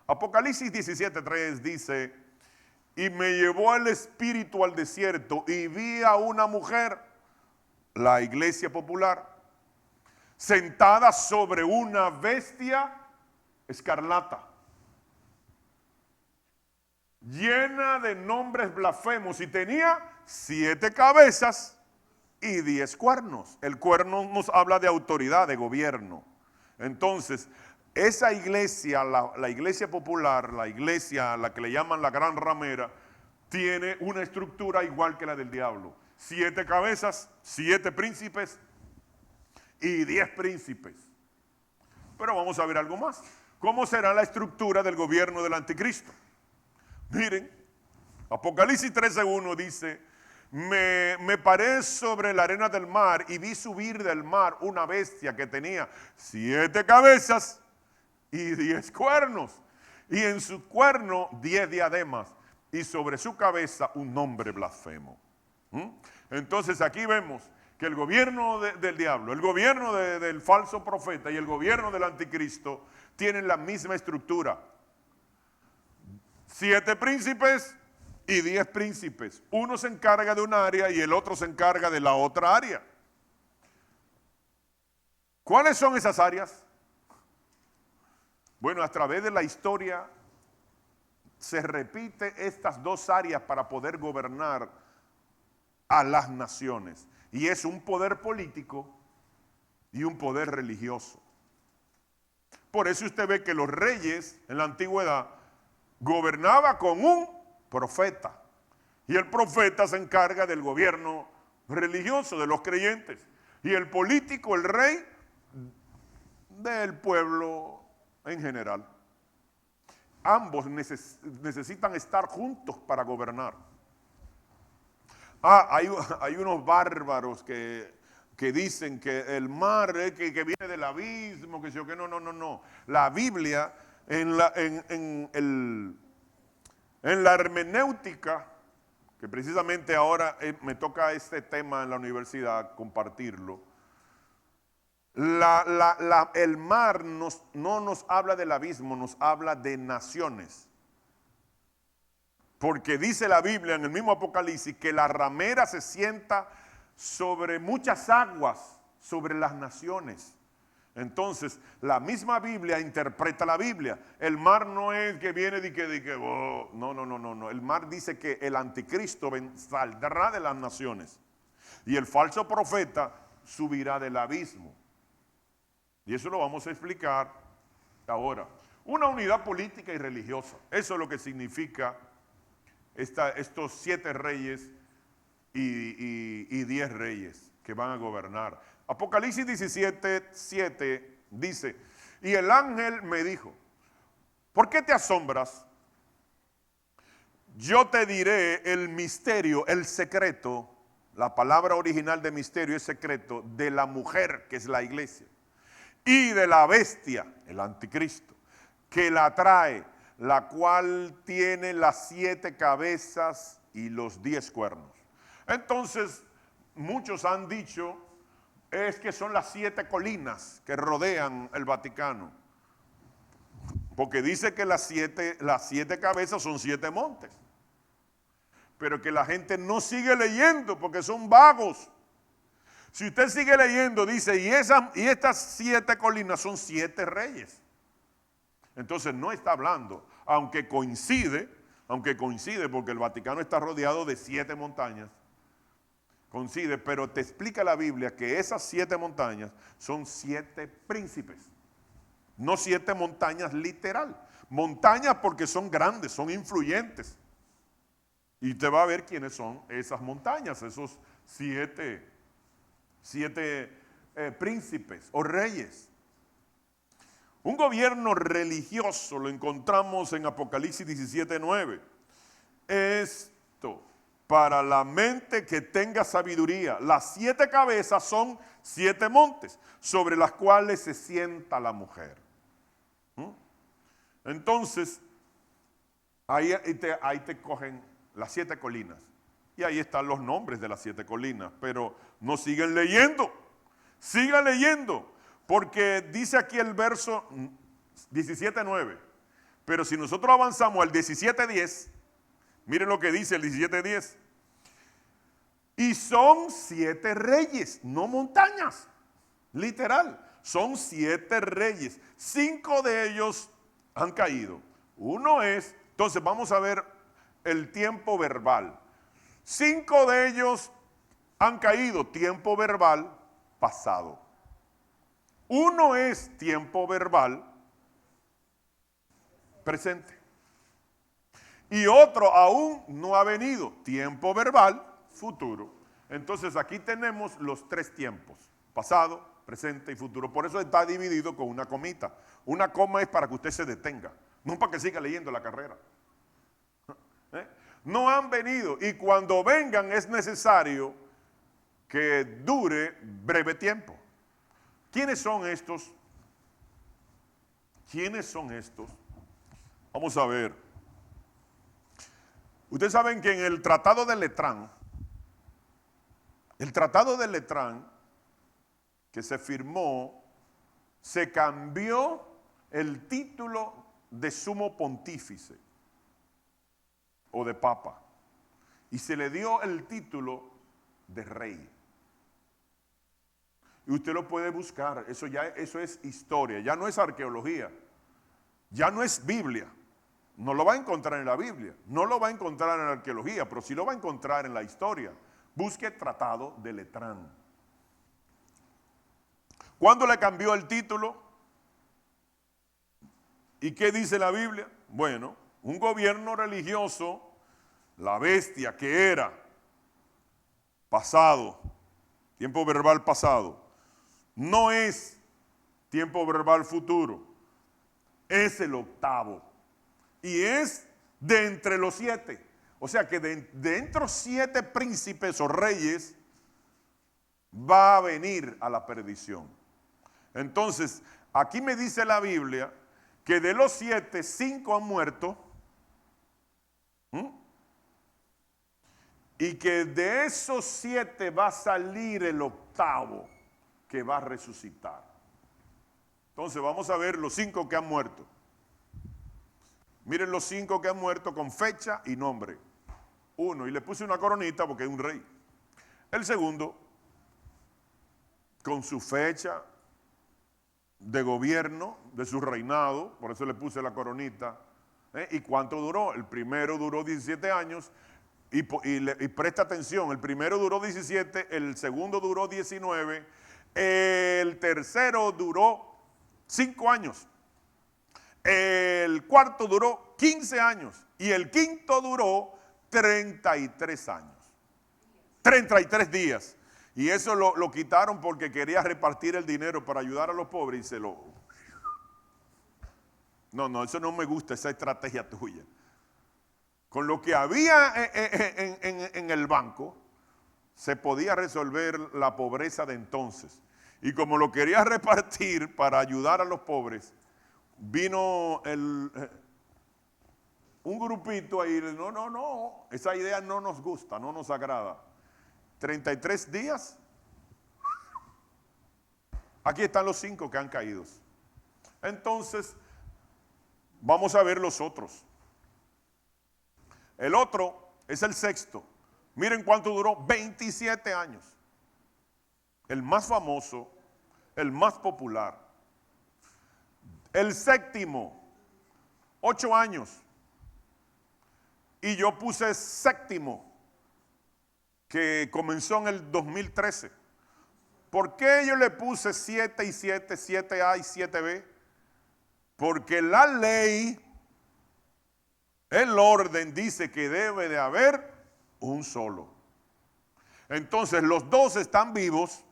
Apocalipsis 17:3 dice, y me llevó el espíritu al desierto y vi a una mujer, la iglesia popular, sentada sobre una bestia escarlata, llena de nombres blasfemos, y tenía 7 cabezas y 10 cuernos. El cuerno nos habla de autoridad, de gobierno. Entonces, esa iglesia, la iglesia popular, la iglesia a la que le llaman la gran ramera, tiene una estructura igual que la del diablo. 7 cabezas, 7 príncipes y 10 príncipes. Pero vamos a ver algo más. ¿Cómo será la estructura del gobierno del anticristo? Miren, Apocalipsis 13:1 dice, me paré sobre la arena del mar y vi subir del mar una bestia que tenía 7 cabezas y 10 cuernos, y en su cuerno 10 diademas, y sobre su cabeza un nombre blasfemo. Entonces aquí vemos que el gobierno del diablo, el gobierno del falso profeta y el gobierno del anticristo tienen la misma estructura. 7 príncipes y 10 príncipes. Uno se encarga de un área y el otro se encarga de la otra área. ¿Cuáles son esas áreas? Bueno, a través de la historia se repite estas 2 áreas para poder gobernar a las naciones. Y es un poder político y un poder religioso. Por eso usted ve que los reyes en la antigüedad gobernaban con un profeta. Y el profeta se encarga del gobierno religioso de los creyentes. Y el político, el rey, del pueblo en general. Ambos necesitan estar juntos para gobernar. Hay unos bárbaros que dicen que el mar que viene del abismo, que yo que no. La Biblia en la hermenéutica, que precisamente ahora me toca este tema en la universidad compartirlo. El mar no nos habla del abismo, nos habla de naciones. Porque dice la Biblia en el mismo Apocalipsis que la ramera se sienta sobre muchas aguas, sobre las naciones. Entonces, la misma Biblia interpreta la Biblia. El mar no es que viene de que no. El mar dice que el anticristo saldrá de las naciones y el falso profeta subirá del abismo. Y eso lo vamos a explicar ahora. Una unidad política y religiosa. Eso es lo que significa estos 7 reyes y 10 reyes que van a gobernar. Apocalipsis 17:7 dice, y el ángel me dijo, ¿por qué te asombras? Yo te diré el misterio, el secreto, la palabra original de misterio es secreto, de la mujer que es la iglesia, y de la bestia, el anticristo, que la trae, la cual tiene las 7 cabezas y los 10 cuernos. Entonces, muchos han dicho, es que son las 7 colinas que rodean el Vaticano. Porque dice que las siete cabezas son 7 montes. Pero que la gente no sigue leyendo porque son vagos. Si usted sigue leyendo, dice, y estas 7 colinas son 7 reyes. Entonces no está hablando, aunque coincide porque el Vaticano está rodeado de 7 montañas, coincide, pero te explica la Biblia que esas 7 montañas son 7 príncipes, no 7 montañas literal. Montañas porque son grandes, son influyentes. Y usted va a ver quiénes son esas montañas, esos 7 príncipes o reyes. Un gobierno religioso lo encontramos en Apocalipsis 17:9. Esto, para la mente que tenga sabiduría. Las 7 cabezas son 7 montes, sobre las cuales se sienta la mujer. Entonces, ahí te cogen las 7 colinas. Y ahí están los nombres de las 7 colinas. Pero no siguen leyendo. Sigan leyendo. Porque dice aquí el verso 17:9. Pero si nosotros avanzamos al 17:10, miren lo que dice el 17:10. Y son 7 reyes, no montañas. Literal. Son 7 reyes. 5 de ellos han caído. Uno es, entonces vamos a ver el tiempo verbal. 5 de ellos han caído, tiempo verbal pasado. Uno es tiempo verbal presente. Y otro aún no ha venido, tiempo verbal futuro. Entonces aquí tenemos los 3 tiempos, pasado, presente y futuro. Por eso está dividido con una comita. Una coma es para que usted se detenga, no para que siga leyendo la carrera. No han venido y cuando vengan es necesario que dure breve tiempo. ¿Quiénes son estos? ¿Quiénes son estos? Vamos a ver. Ustedes saben que en el Tratado de Letrán, que se firmó, se cambió el título de sumo pontífice o de papa y se le dio el título de rey. Y usted lo puede buscar, eso es historia, ya no es arqueología, ya no es Biblia. No lo va a encontrar en la Biblia, no lo va a encontrar en la arqueología, pero sí lo va a encontrar en la historia. Busque Tratado de Letrán. ¿Cuándo le cambió el título? ¿Y qué dice la Biblia? Bueno, un gobierno religioso, la bestia que era pasado, tiempo verbal pasado, no es tiempo verbal futuro, es el octavo. Y es de entre los 7. O sea que de entre 7 príncipes o reyes va a venir a la perdición. Entonces, aquí me dice la Biblia que de los 7, 5 han muerto. Y que de esos 7 va a salir el octavo que va a resucitar. Entonces vamos a ver los 5 que han muerto. Miren los 5 que han muerto con fecha y nombre. 1, y le puse una coronita porque es un rey. El segundo, con su fecha de gobierno, de su reinado, por eso le puse la coronita. ¿Y cuánto duró? El primero duró 17 años. Y presta atención, el primero duró 17, el segundo duró 19, el tercero duró 5 años. El cuarto duró 15 años y el quinto duró 33 años. 33 días. Y eso lo quitaron porque quería repartir el dinero para ayudar a los pobres y se lo... No, eso no me gusta, esa estrategia tuya. Con lo que había en el banco, se podía resolver la pobreza de entonces. Y como lo quería repartir para ayudar a los pobres, vino un grupito ahí, no, esa idea no nos gusta, no nos agrada. 33 días, aquí están los 5 que han caído. Entonces, vamos a ver los otros. El otro es el sexto. Miren cuánto duró, 27 años. el más famoso, el más popular. El séptimo, 8 años. Y yo puse séptimo, que comenzó en el 2013. ¿Por qué yo le puse 7 y 7, 7A y 7B? Porque la ley, el orden dice que debe de haber un solo. Entonces los dos están vivos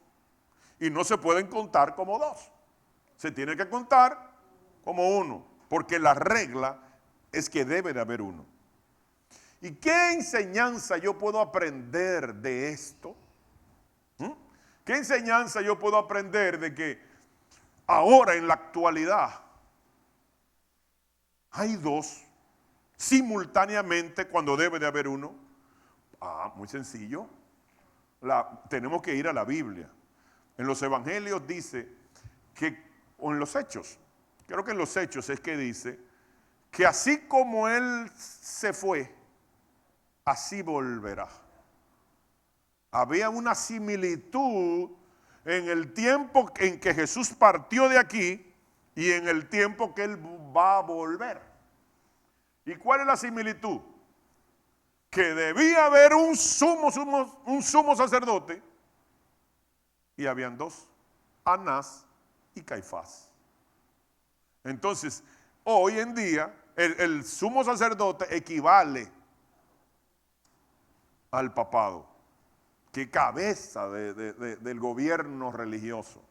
y no se pueden contar como dos. Se tiene que contar como uno, porque la regla es que debe de haber uno. ¿Y qué enseñanza yo puedo aprender de esto? ¿Qué enseñanza yo puedo aprender de que ahora en la actualidad hay dos simultáneamente cuando debe de haber uno? Muy sencillo. Tenemos que ir a la Biblia. En los evangelios dice que, o en los hechos, creo que en los hechos es que dice que así como Él se fue, así volverá. Había una similitud en el tiempo en que Jesús partió de aquí y en el tiempo que Él va a volver. ¿Y cuál es la similitud? Que debía haber un sumo sacerdote y habían dos, Anás y Caifás. Entonces, hoy en día el sumo sacerdote equivale al papado, que cabeza del gobierno religioso.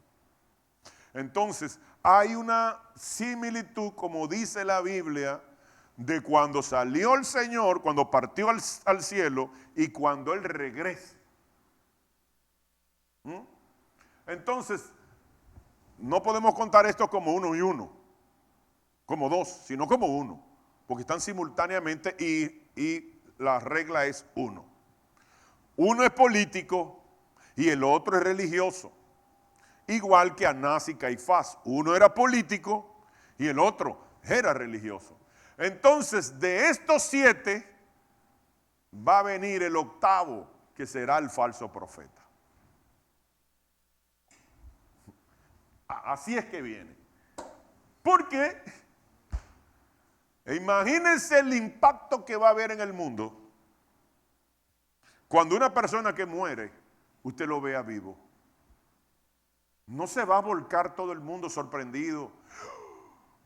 Entonces, hay una similitud, como dice la Biblia, de cuando salió el Señor, cuando partió al cielo y cuando Él regrese. Entonces, no podemos contar esto como uno y uno, como dos, sino como uno, porque están simultáneamente y la regla es uno. Uno es político y el otro es religioso. Igual que Anás y Caifás. Uno era político y el otro era religioso. Entonces, de estos 7 va a venir el octavo, que será el falso profeta. Así es que viene. Porque imagínense el impacto que va a haber en el mundo cuando una persona que muere, usted lo vea vivo. No se va a volcar todo el mundo sorprendido.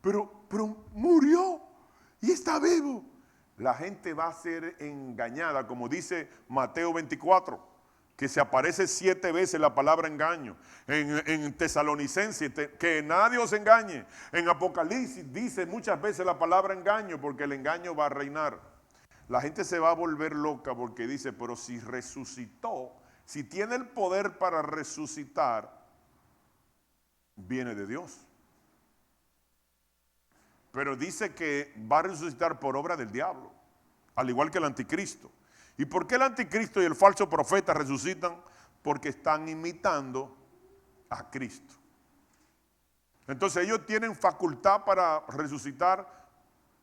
Pero murió y está vivo. La gente va a ser engañada, como dice Mateo 24, que se aparece 7 veces la palabra engaño. En Tesalonicenses, que nadie os engañe. En Apocalipsis dice muchas veces la palabra engaño, porque el engaño va a reinar. La gente se va a volver loca porque dice, pero si resucitó, si tiene el poder para resucitar, viene de Dios. Pero dice que va a resucitar por obra del diablo, al igual que el anticristo. ¿Y por qué el anticristo y el falso profeta resucitan? Porque están imitando a Cristo. Entonces ellos tienen facultad para resucitar.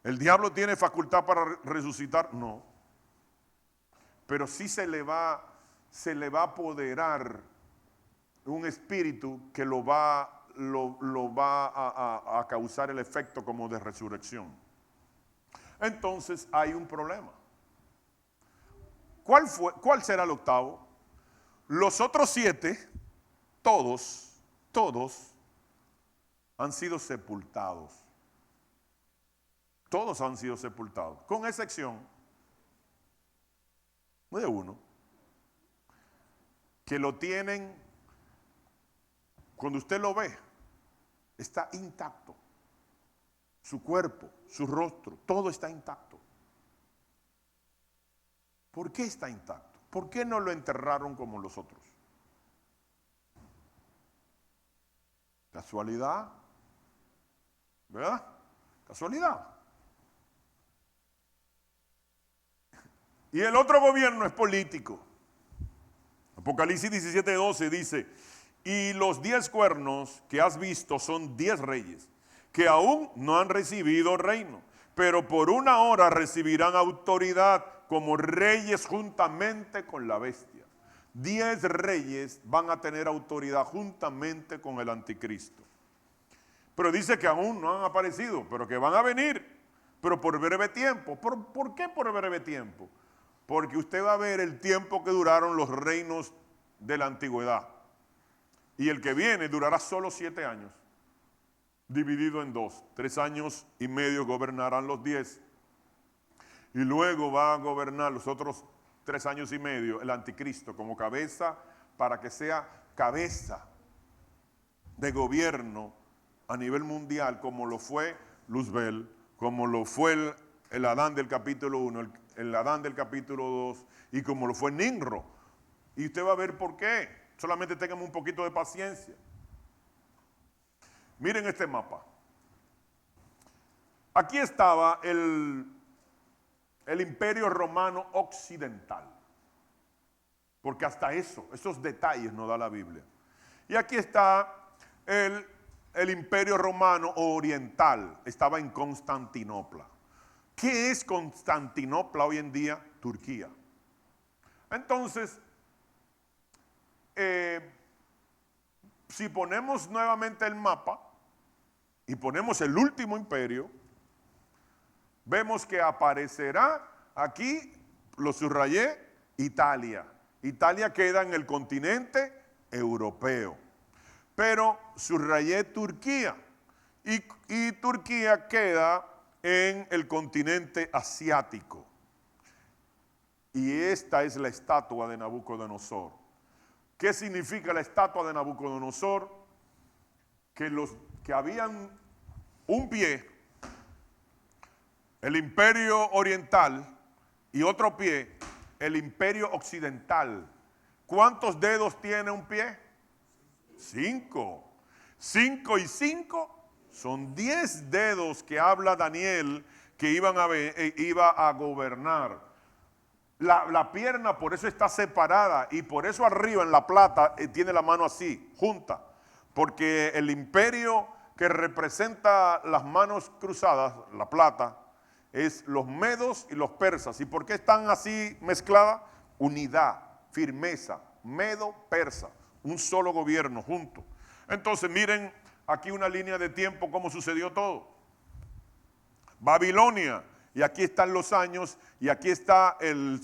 ¿El diablo tiene facultad para resucitar? No. Pero sí se le va a apoderar un espíritu que lo va a causar el efecto como de resurrección. Entonces hay un problema. ¿Cuál será el octavo? Los otros 7, todos han sido sepultados. Todos han sido sepultados, con excepción de uno, que lo tienen, cuando usted lo ve, está intacto. Su cuerpo, su rostro, todo está intacto. ¿Por qué está intacto? ¿Por qué no lo enterraron como los otros? ¿Casualidad? ¿Verdad? ¿Casualidad? Y el otro gobierno es político. Apocalipsis 17:12 dice, y los 10 cuernos que has visto son 10 reyes, que aún no han recibido reino, pero por una hora recibirán autoridad como reyes juntamente con la bestia. 10 reyes van a tener autoridad juntamente con el anticristo. Pero dice que aún no han aparecido, pero que van a venir, pero por breve tiempo. ¿Por qué por breve tiempo? Porque usted va a ver el tiempo que duraron los reinos de la antigüedad. Y el que viene durará solo 7 años, dividido en 2. 3 años y medio gobernarán los 10. Y luego va a gobernar los otros 3 años y medio el anticristo como cabeza, para que sea cabeza de gobierno a nivel mundial, como lo fue Luzbel, como lo fue el Adán del capítulo 1, el Adán del capítulo 2, y como lo fue Nimrod. Y usted va a ver por qué. Solamente tengamos un poquito de paciencia. Miren este mapa. Aquí estaba el Imperio Romano Occidental. Porque hasta esos detalles nos da la Biblia. Y aquí está el Imperio Romano Oriental. Estaba en Constantinopla. ¿Qué es Constantinopla hoy en día? Turquía. Entonces, si ponemos nuevamente el mapa y ponemos el último imperio, vemos que aparecerá aquí, lo subrayé, Italia. Italia queda en el continente europeo, pero subrayé Turquía y Turquía queda en el continente asiático. Y esta es la estatua de Nabucodonosor. ¿Qué significa la estatua de Nabucodonosor? Que habían un pie, el imperio oriental, y otro pie, el imperio occidental. ¿Cuántos dedos tiene un pie? 5. 5 y 5 son 10 dedos que habla Daniel que iba a gobernar. La pierna por eso está separada y por eso arriba en la plata tiene la mano así, junta. Porque el imperio que representa las manos cruzadas, la plata, es los medos y los persas. ¿Y por qué están así mezcladas? Unidad, firmeza, medo-persa, un solo gobierno junto. Entonces miren aquí una línea de tiempo cómo sucedió todo. Babilonia. Y aquí están los años, y aquí está el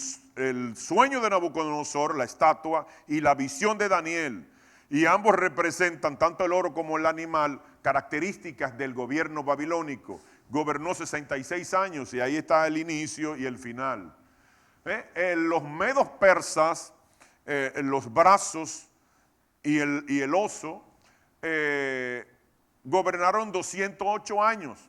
sueño de Nabucodonosor, la estatua, y la visión de Daniel. Y ambos representan, tanto el oro como el animal, características del gobierno babilónico. Gobernó 66 años, y ahí está el inicio y el final. Los medos persas, los brazos y el oso, gobernaron 208 años.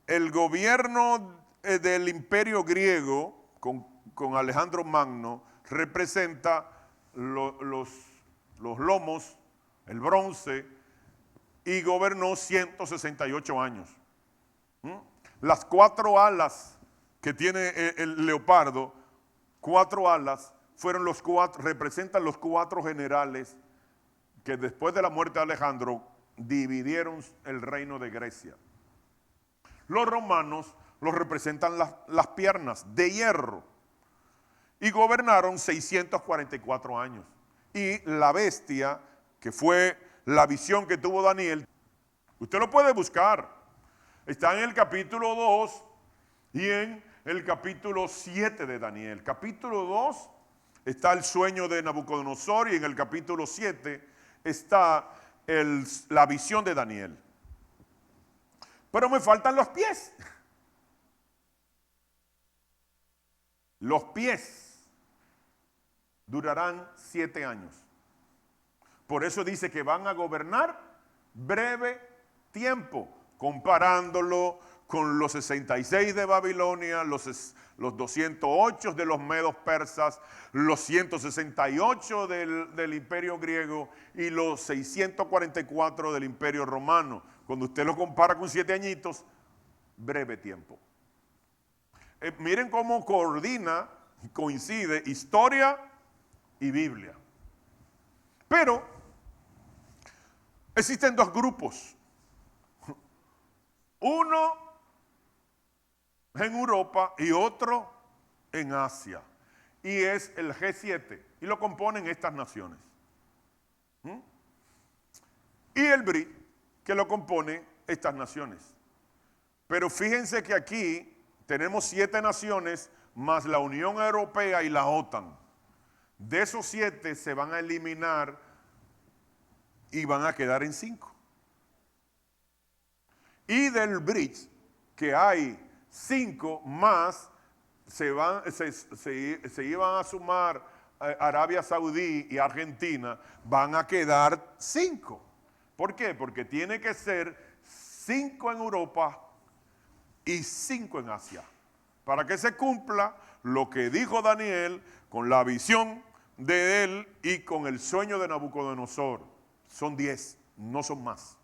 El gobierno del imperio griego, con Alejandro Magno, representa los lomos, el bronce, y gobernó 168 años. Las 4 alas que tiene el leopardo, 4 alas, representan los 4 generales que después de la muerte de Alejandro dividieron el reino de Grecia. Los romanos los representan las piernas de hierro y gobernaron 644 años. Y la bestia, que fue la visión que tuvo Daniel, usted lo puede buscar, está en el capítulo 2 y en el capítulo 7 de Daniel. Capítulo 2 está el sueño de Nabucodonosor y en el capítulo 7 está la visión de Daniel. Pero me faltan los pies. Los pies durarán 7 años. Por eso dice que van a gobernar breve tiempo, comparándolo con los 66 de Babilonia, los 208 de los medos persas, los 168 del imperio griego y los 644 del imperio romano. Cuando usted lo compara con 7 añitos, breve tiempo. Miren cómo coincide historia y Biblia. Pero existen 2 grupos. Uno en Europa y otro en Asia. y es el G7, y lo componen estas naciones. Y el BRIC, que lo compone estas naciones. Pero fíjense que aquí tenemos 7 naciones más la Unión Europea y la OTAN. De esos 7 se van a eliminar y van a quedar en 5. Y del BRICS, que hay 5 más, se iban a sumar Arabia Saudí y Argentina, van a quedar 5. ¿Por qué? Porque tiene que ser 5 en Europa y 5 en Asia, para que se cumpla lo que dijo Daniel con la visión de él y con el sueño de Nabucodonosor. Son 10, no son más.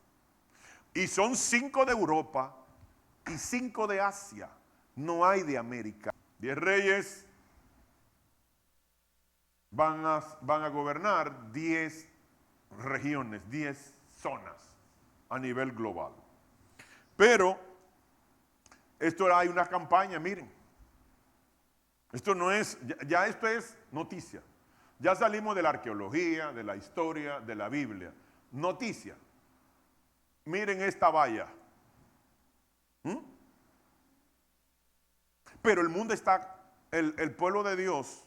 Y son 5 de Europa y 5 de Asia, no hay de América. 10 reyes van a gobernar 10 regiones, 10 zonas a nivel global. Pero esto hay una campaña, miren. Esto no es, ya esto es noticia. Ya salimos de la arqueología, de la historia, de la Biblia. Noticia. Miren esta valla. Pero el mundo está, el pueblo de Dios,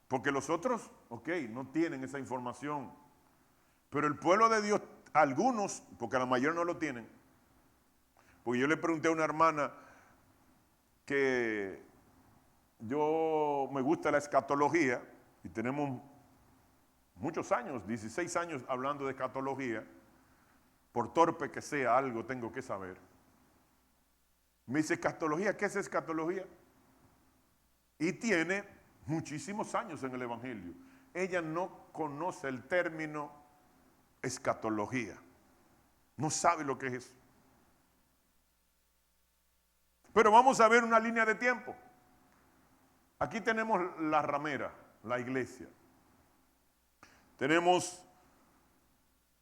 porque los otros, no tienen esa información. Pero el pueblo de Dios, algunos, porque la mayoría no lo tienen. Porque yo le pregunté a una hermana que yo me gusta la escatología y tenemos muchos años, 16 años hablando de escatología. Por torpe que sea, algo tengo que saber. Me dice, ¿escatología? ¿Qué es escatología? Y tiene muchísimos años en el Evangelio. Ella no conoce el término escatología. No sabe lo que es eso. Pero vamos a ver una línea de tiempo. Aquí tenemos la ramera, la iglesia. Tenemos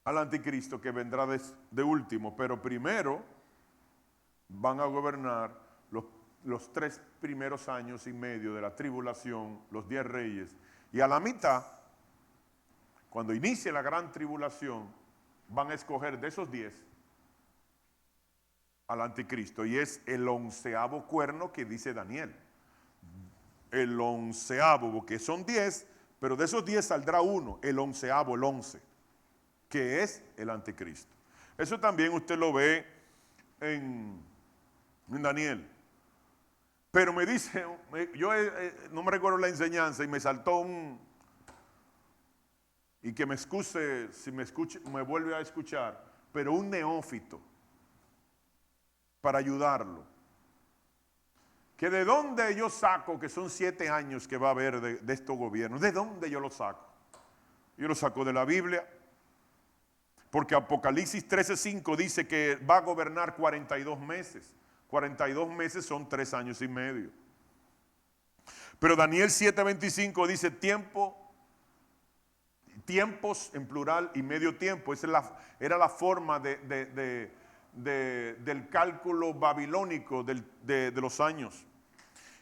al anticristo que vendrá de último, pero primero van a gobernar los 3 primeros años y medio de la tribulación, los 10 reyes. Y a la mitad, cuando inicie la gran tribulación, van a escoger de esos 10 al anticristo. Y es el 11º cuerno que dice Daniel. El 11º, porque son 10, pero de esos 10 saldrá uno, el 11º, el 11, que es el anticristo. Eso también usted lo ve en Daniel. Pero me dice, yo no me recuerdo la enseñanza y me saltó y que me excuse si me vuelve a escuchar, pero un neófito para ayudarlo. Que de dónde yo saco, que son 7 años que va a haber de estos gobiernos, ¿de dónde yo lo saco? Yo lo saco de la Biblia, porque Apocalipsis 13:5 dice que va a gobernar 42 meses. 42 meses son 3 años y medio. Pero Daniel 7:25 dice tiempos en plural y medio tiempo. Esa era la forma del cálculo babilónico de los años.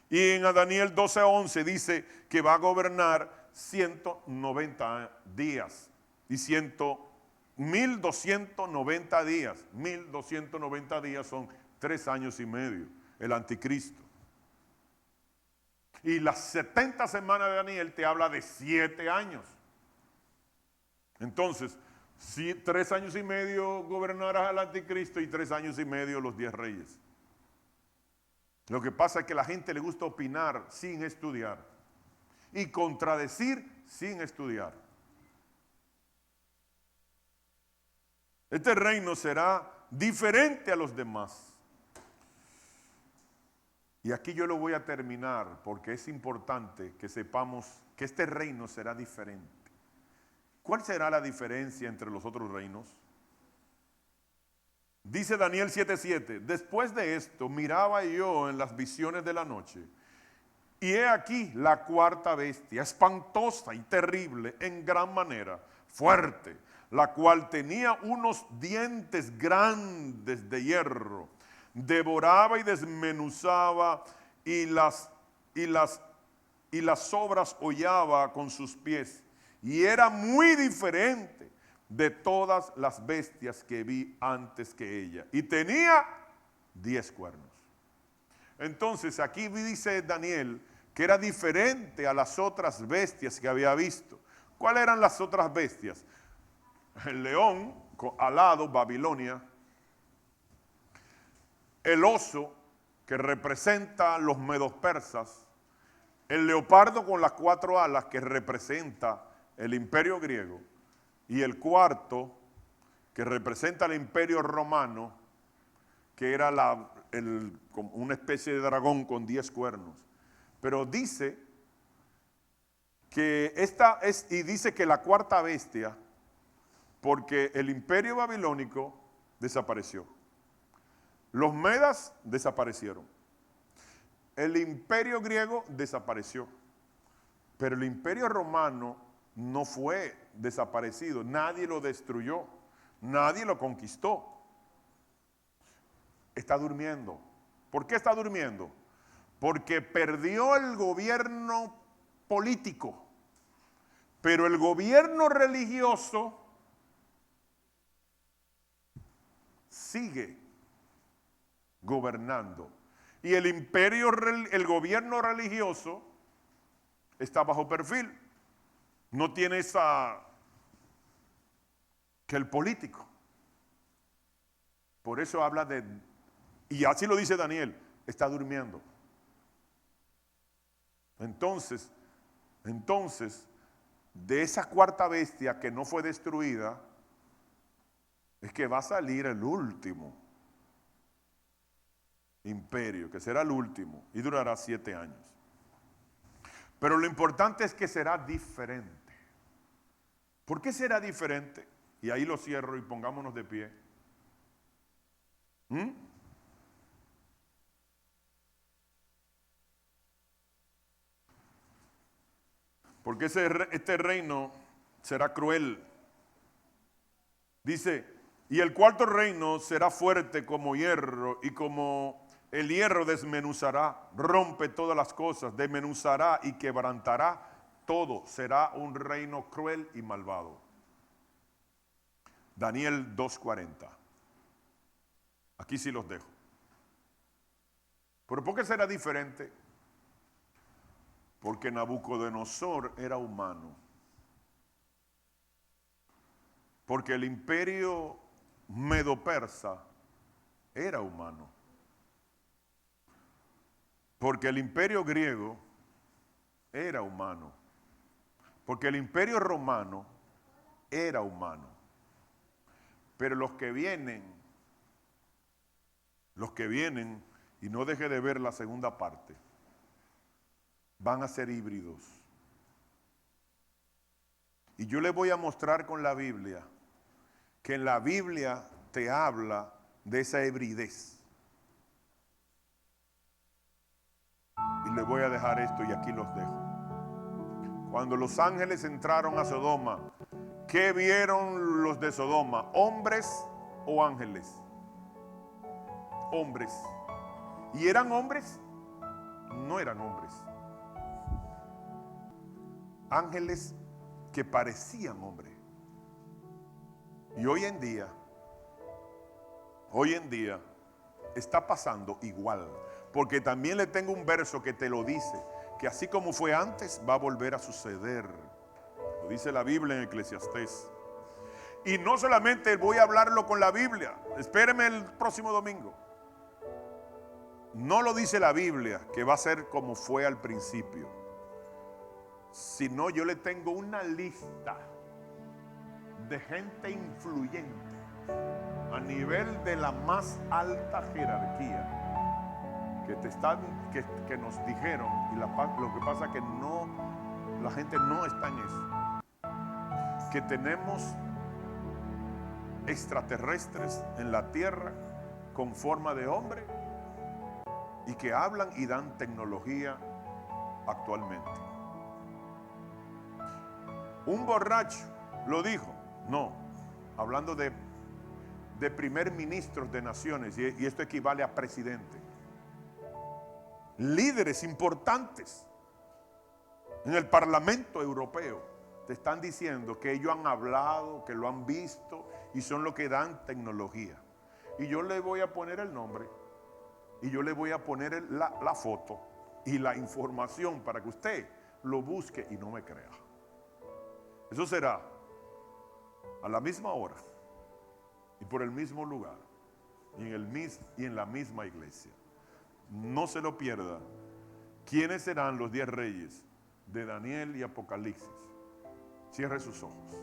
Y en Daniel 12:11 dice que va a gobernar 190 días y 1290 días. 1290 días son 3 años y medio, el anticristo. Y las 70 semanas de Daniel te habla de 7 años. Entonces, 3 años y medio gobernarás al anticristo y 3 años y medio los 10 reyes. Lo que pasa es que a la gente le gusta opinar sin estudiar y contradecir sin estudiar. Este reino será diferente a los demás. Y aquí yo lo voy a terminar porque es importante que sepamos que este reino será diferente. ¿Cuál será la diferencia entre los otros reinos? Dice Daniel 7:7, después de esto miraba yo en las visiones de la noche, y he aquí la 4ª bestia, espantosa y terrible en gran manera, fuerte, la cual tenía unos dientes grandes de hierro, devoraba y desmenuzaba y las y las obras hollaba con sus pies, y era muy diferente de todas las bestias que vi antes que ella, y tenía 10 cuernos. Entonces aquí dice Daniel que era diferente a las otras bestias que había visto. ¿Cuáles eran las otras bestias? El león alado, Babilonia, el oso, que representa los medos persas, el leopardo con las 4 alas, que representa el imperio griego, y el cuarto, que representa el imperio romano, que era una especie de dragón con 10 cuernos. Pero dice que dice que la cuarta bestia, porque el imperio babilónico desapareció. Los medas desaparecieron. El imperio griego desapareció. Pero el imperio romano no fue desaparecido. Nadie lo destruyó. Nadie lo conquistó. Está durmiendo. ¿Por qué está durmiendo? Porque perdió el gobierno político. Pero el gobierno religioso sigue gobernando. Y el gobierno religioso está bajo perfil. No tiene esa que el político. Por eso habla de, y así lo dice Daniel, está durmiendo. Entonces, de esa cuarta bestia que no fue destruida, es que va a salir el último imperio, que será el último y durará 7 años. Pero lo importante es que será diferente. ¿Por qué será diferente? Y ahí lo cierro y pongámonos de pie. Porque este reino será cruel. Dice, y el cuarto reino será fuerte como hierro, y como el hierro desmenuzará, rompe todas las cosas, desmenuzará y quebrantará todo. Será un reino cruel y malvado. Daniel 2:40. Aquí sí los dejo. ¿Pero por qué será diferente? Porque Nabucodonosor era humano. Porque el imperio medo-persa era humano. Porque el imperio griego era humano. Porque el imperio romano era humano. Pero los que vienen, y no deje de ver la segunda parte, van a ser híbridos. Y yo les voy a mostrar con la Biblia que en la Biblia te habla de esa hibridez. Y les voy a dejar esto y aquí los dejo. Cuando los ángeles entraron a Sodoma, ¿qué vieron los de Sodoma? ¿Hombres o ángeles? Hombres. ¿Y eran hombres? No eran hombres. Ángeles que parecían hombres. Y hoy en día está pasando igual. Porque también le tengo un verso que te lo dice, que así como fue antes, va a volver a suceder. Lo dice la Biblia en Eclesiastés. Y no solamente voy a hablarlo con la Biblia, espéreme el próximo domingo. No lo dice la Biblia, que va a ser como fue al principio. Sino yo le tengo una lista de gente influyente a nivel de la más alta jerarquía que nos dijeron, y lo que pasa es que no, la gente no está en eso, que tenemos extraterrestres en la tierra con forma de hombre y que hablan y dan tecnología actualmente. Un borracho lo dijo, no, hablando de primer ministros de naciones, y esto equivale a presidente. Líderes importantes En el Parlamento Europeo te están diciendo que ellos han hablado, que lo han visto y son los que dan tecnología. Y yo le voy a poner el nombre y yo le voy a poner la foto y la información para que usted lo busque y no me crea. Eso será a la misma hora y por el mismo lugar y en la misma iglesia. No se lo pierda. ¿Quiénes serán los 10 reyes de Daniel y Apocalipsis? Cierre sus ojos.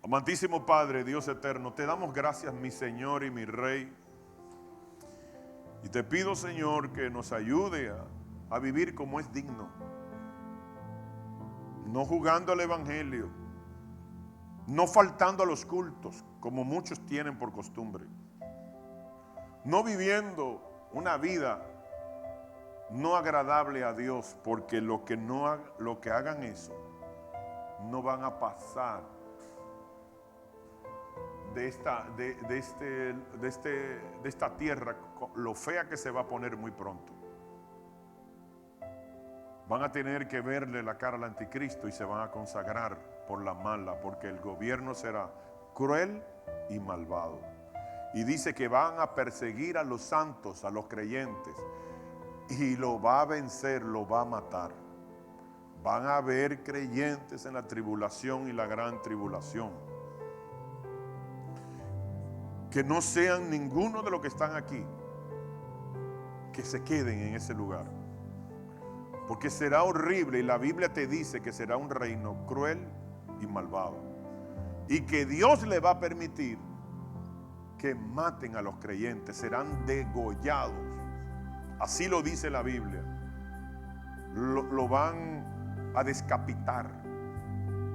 Amantísimo Padre, Dios eterno, te damos gracias, mi Señor y mi Rey. Y te pido, Señor, que nos ayude a vivir como es digno. No jugando al Evangelio. No faltando a los cultos, como muchos tienen por costumbre. No viviendo una vida no agradable a Dios, porque lo que hagan eso no van a pasar de esta tierra, lo fea que se va a poner muy pronto. Van a tener que verle la cara al anticristo y se van a consagrar por la mala, porque el gobierno será cruel y malvado. Y dice que van a perseguir a los santos, a los creyentes, y lo va a vencer, lo va a matar. Van a haber creyentes en la tribulación y la gran tribulación que no sean ninguno de los que están aquí, que se queden en ese lugar, porque será horrible. Y la Biblia te dice que será un reino cruel y malvado, y que Dios le va a permitir que maten a los creyentes, serán degollados. Así lo dice la Biblia. Lo van a descapitar,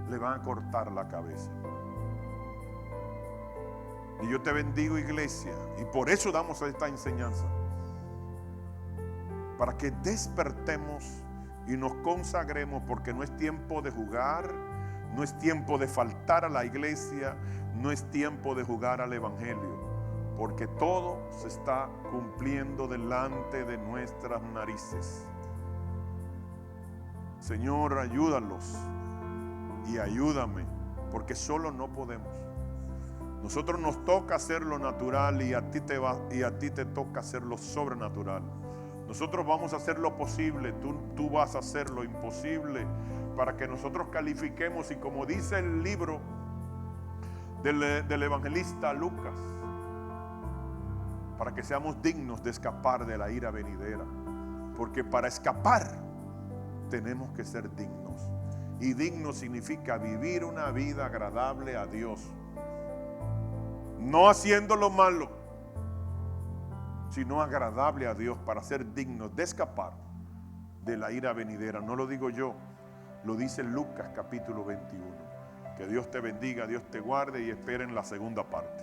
le van a cortar la cabeza. Y yo te bendigo, iglesia, y por eso damos esta enseñanza, para que despertemos y nos consagremos, porque no es tiempo de jugar, no es tiempo de faltar a la iglesia, no es tiempo de jugar al Evangelio, porque todo se está cumpliendo delante de nuestras narices. Señor, ayúdalos y ayúdame, porque solo no podemos. Nosotros nos toca hacer lo natural y a ti te toca hacer lo sobrenatural. Nosotros vamos a hacer lo posible, tú vas a hacer lo imposible, para que nosotros califiquemos. Y como dice el libro del evangelista Lucas, para que seamos dignos de escapar de la ira venidera. Porque para escapar tenemos que ser dignos. Y digno significa vivir una vida agradable a Dios, no haciendo lo malo, sino agradable a Dios, para ser dignos de escapar de la ira venidera. No lo digo yo, lo dice Lucas capítulo 21. Que Dios te bendiga, Dios te guarde, y esperen la segunda parte.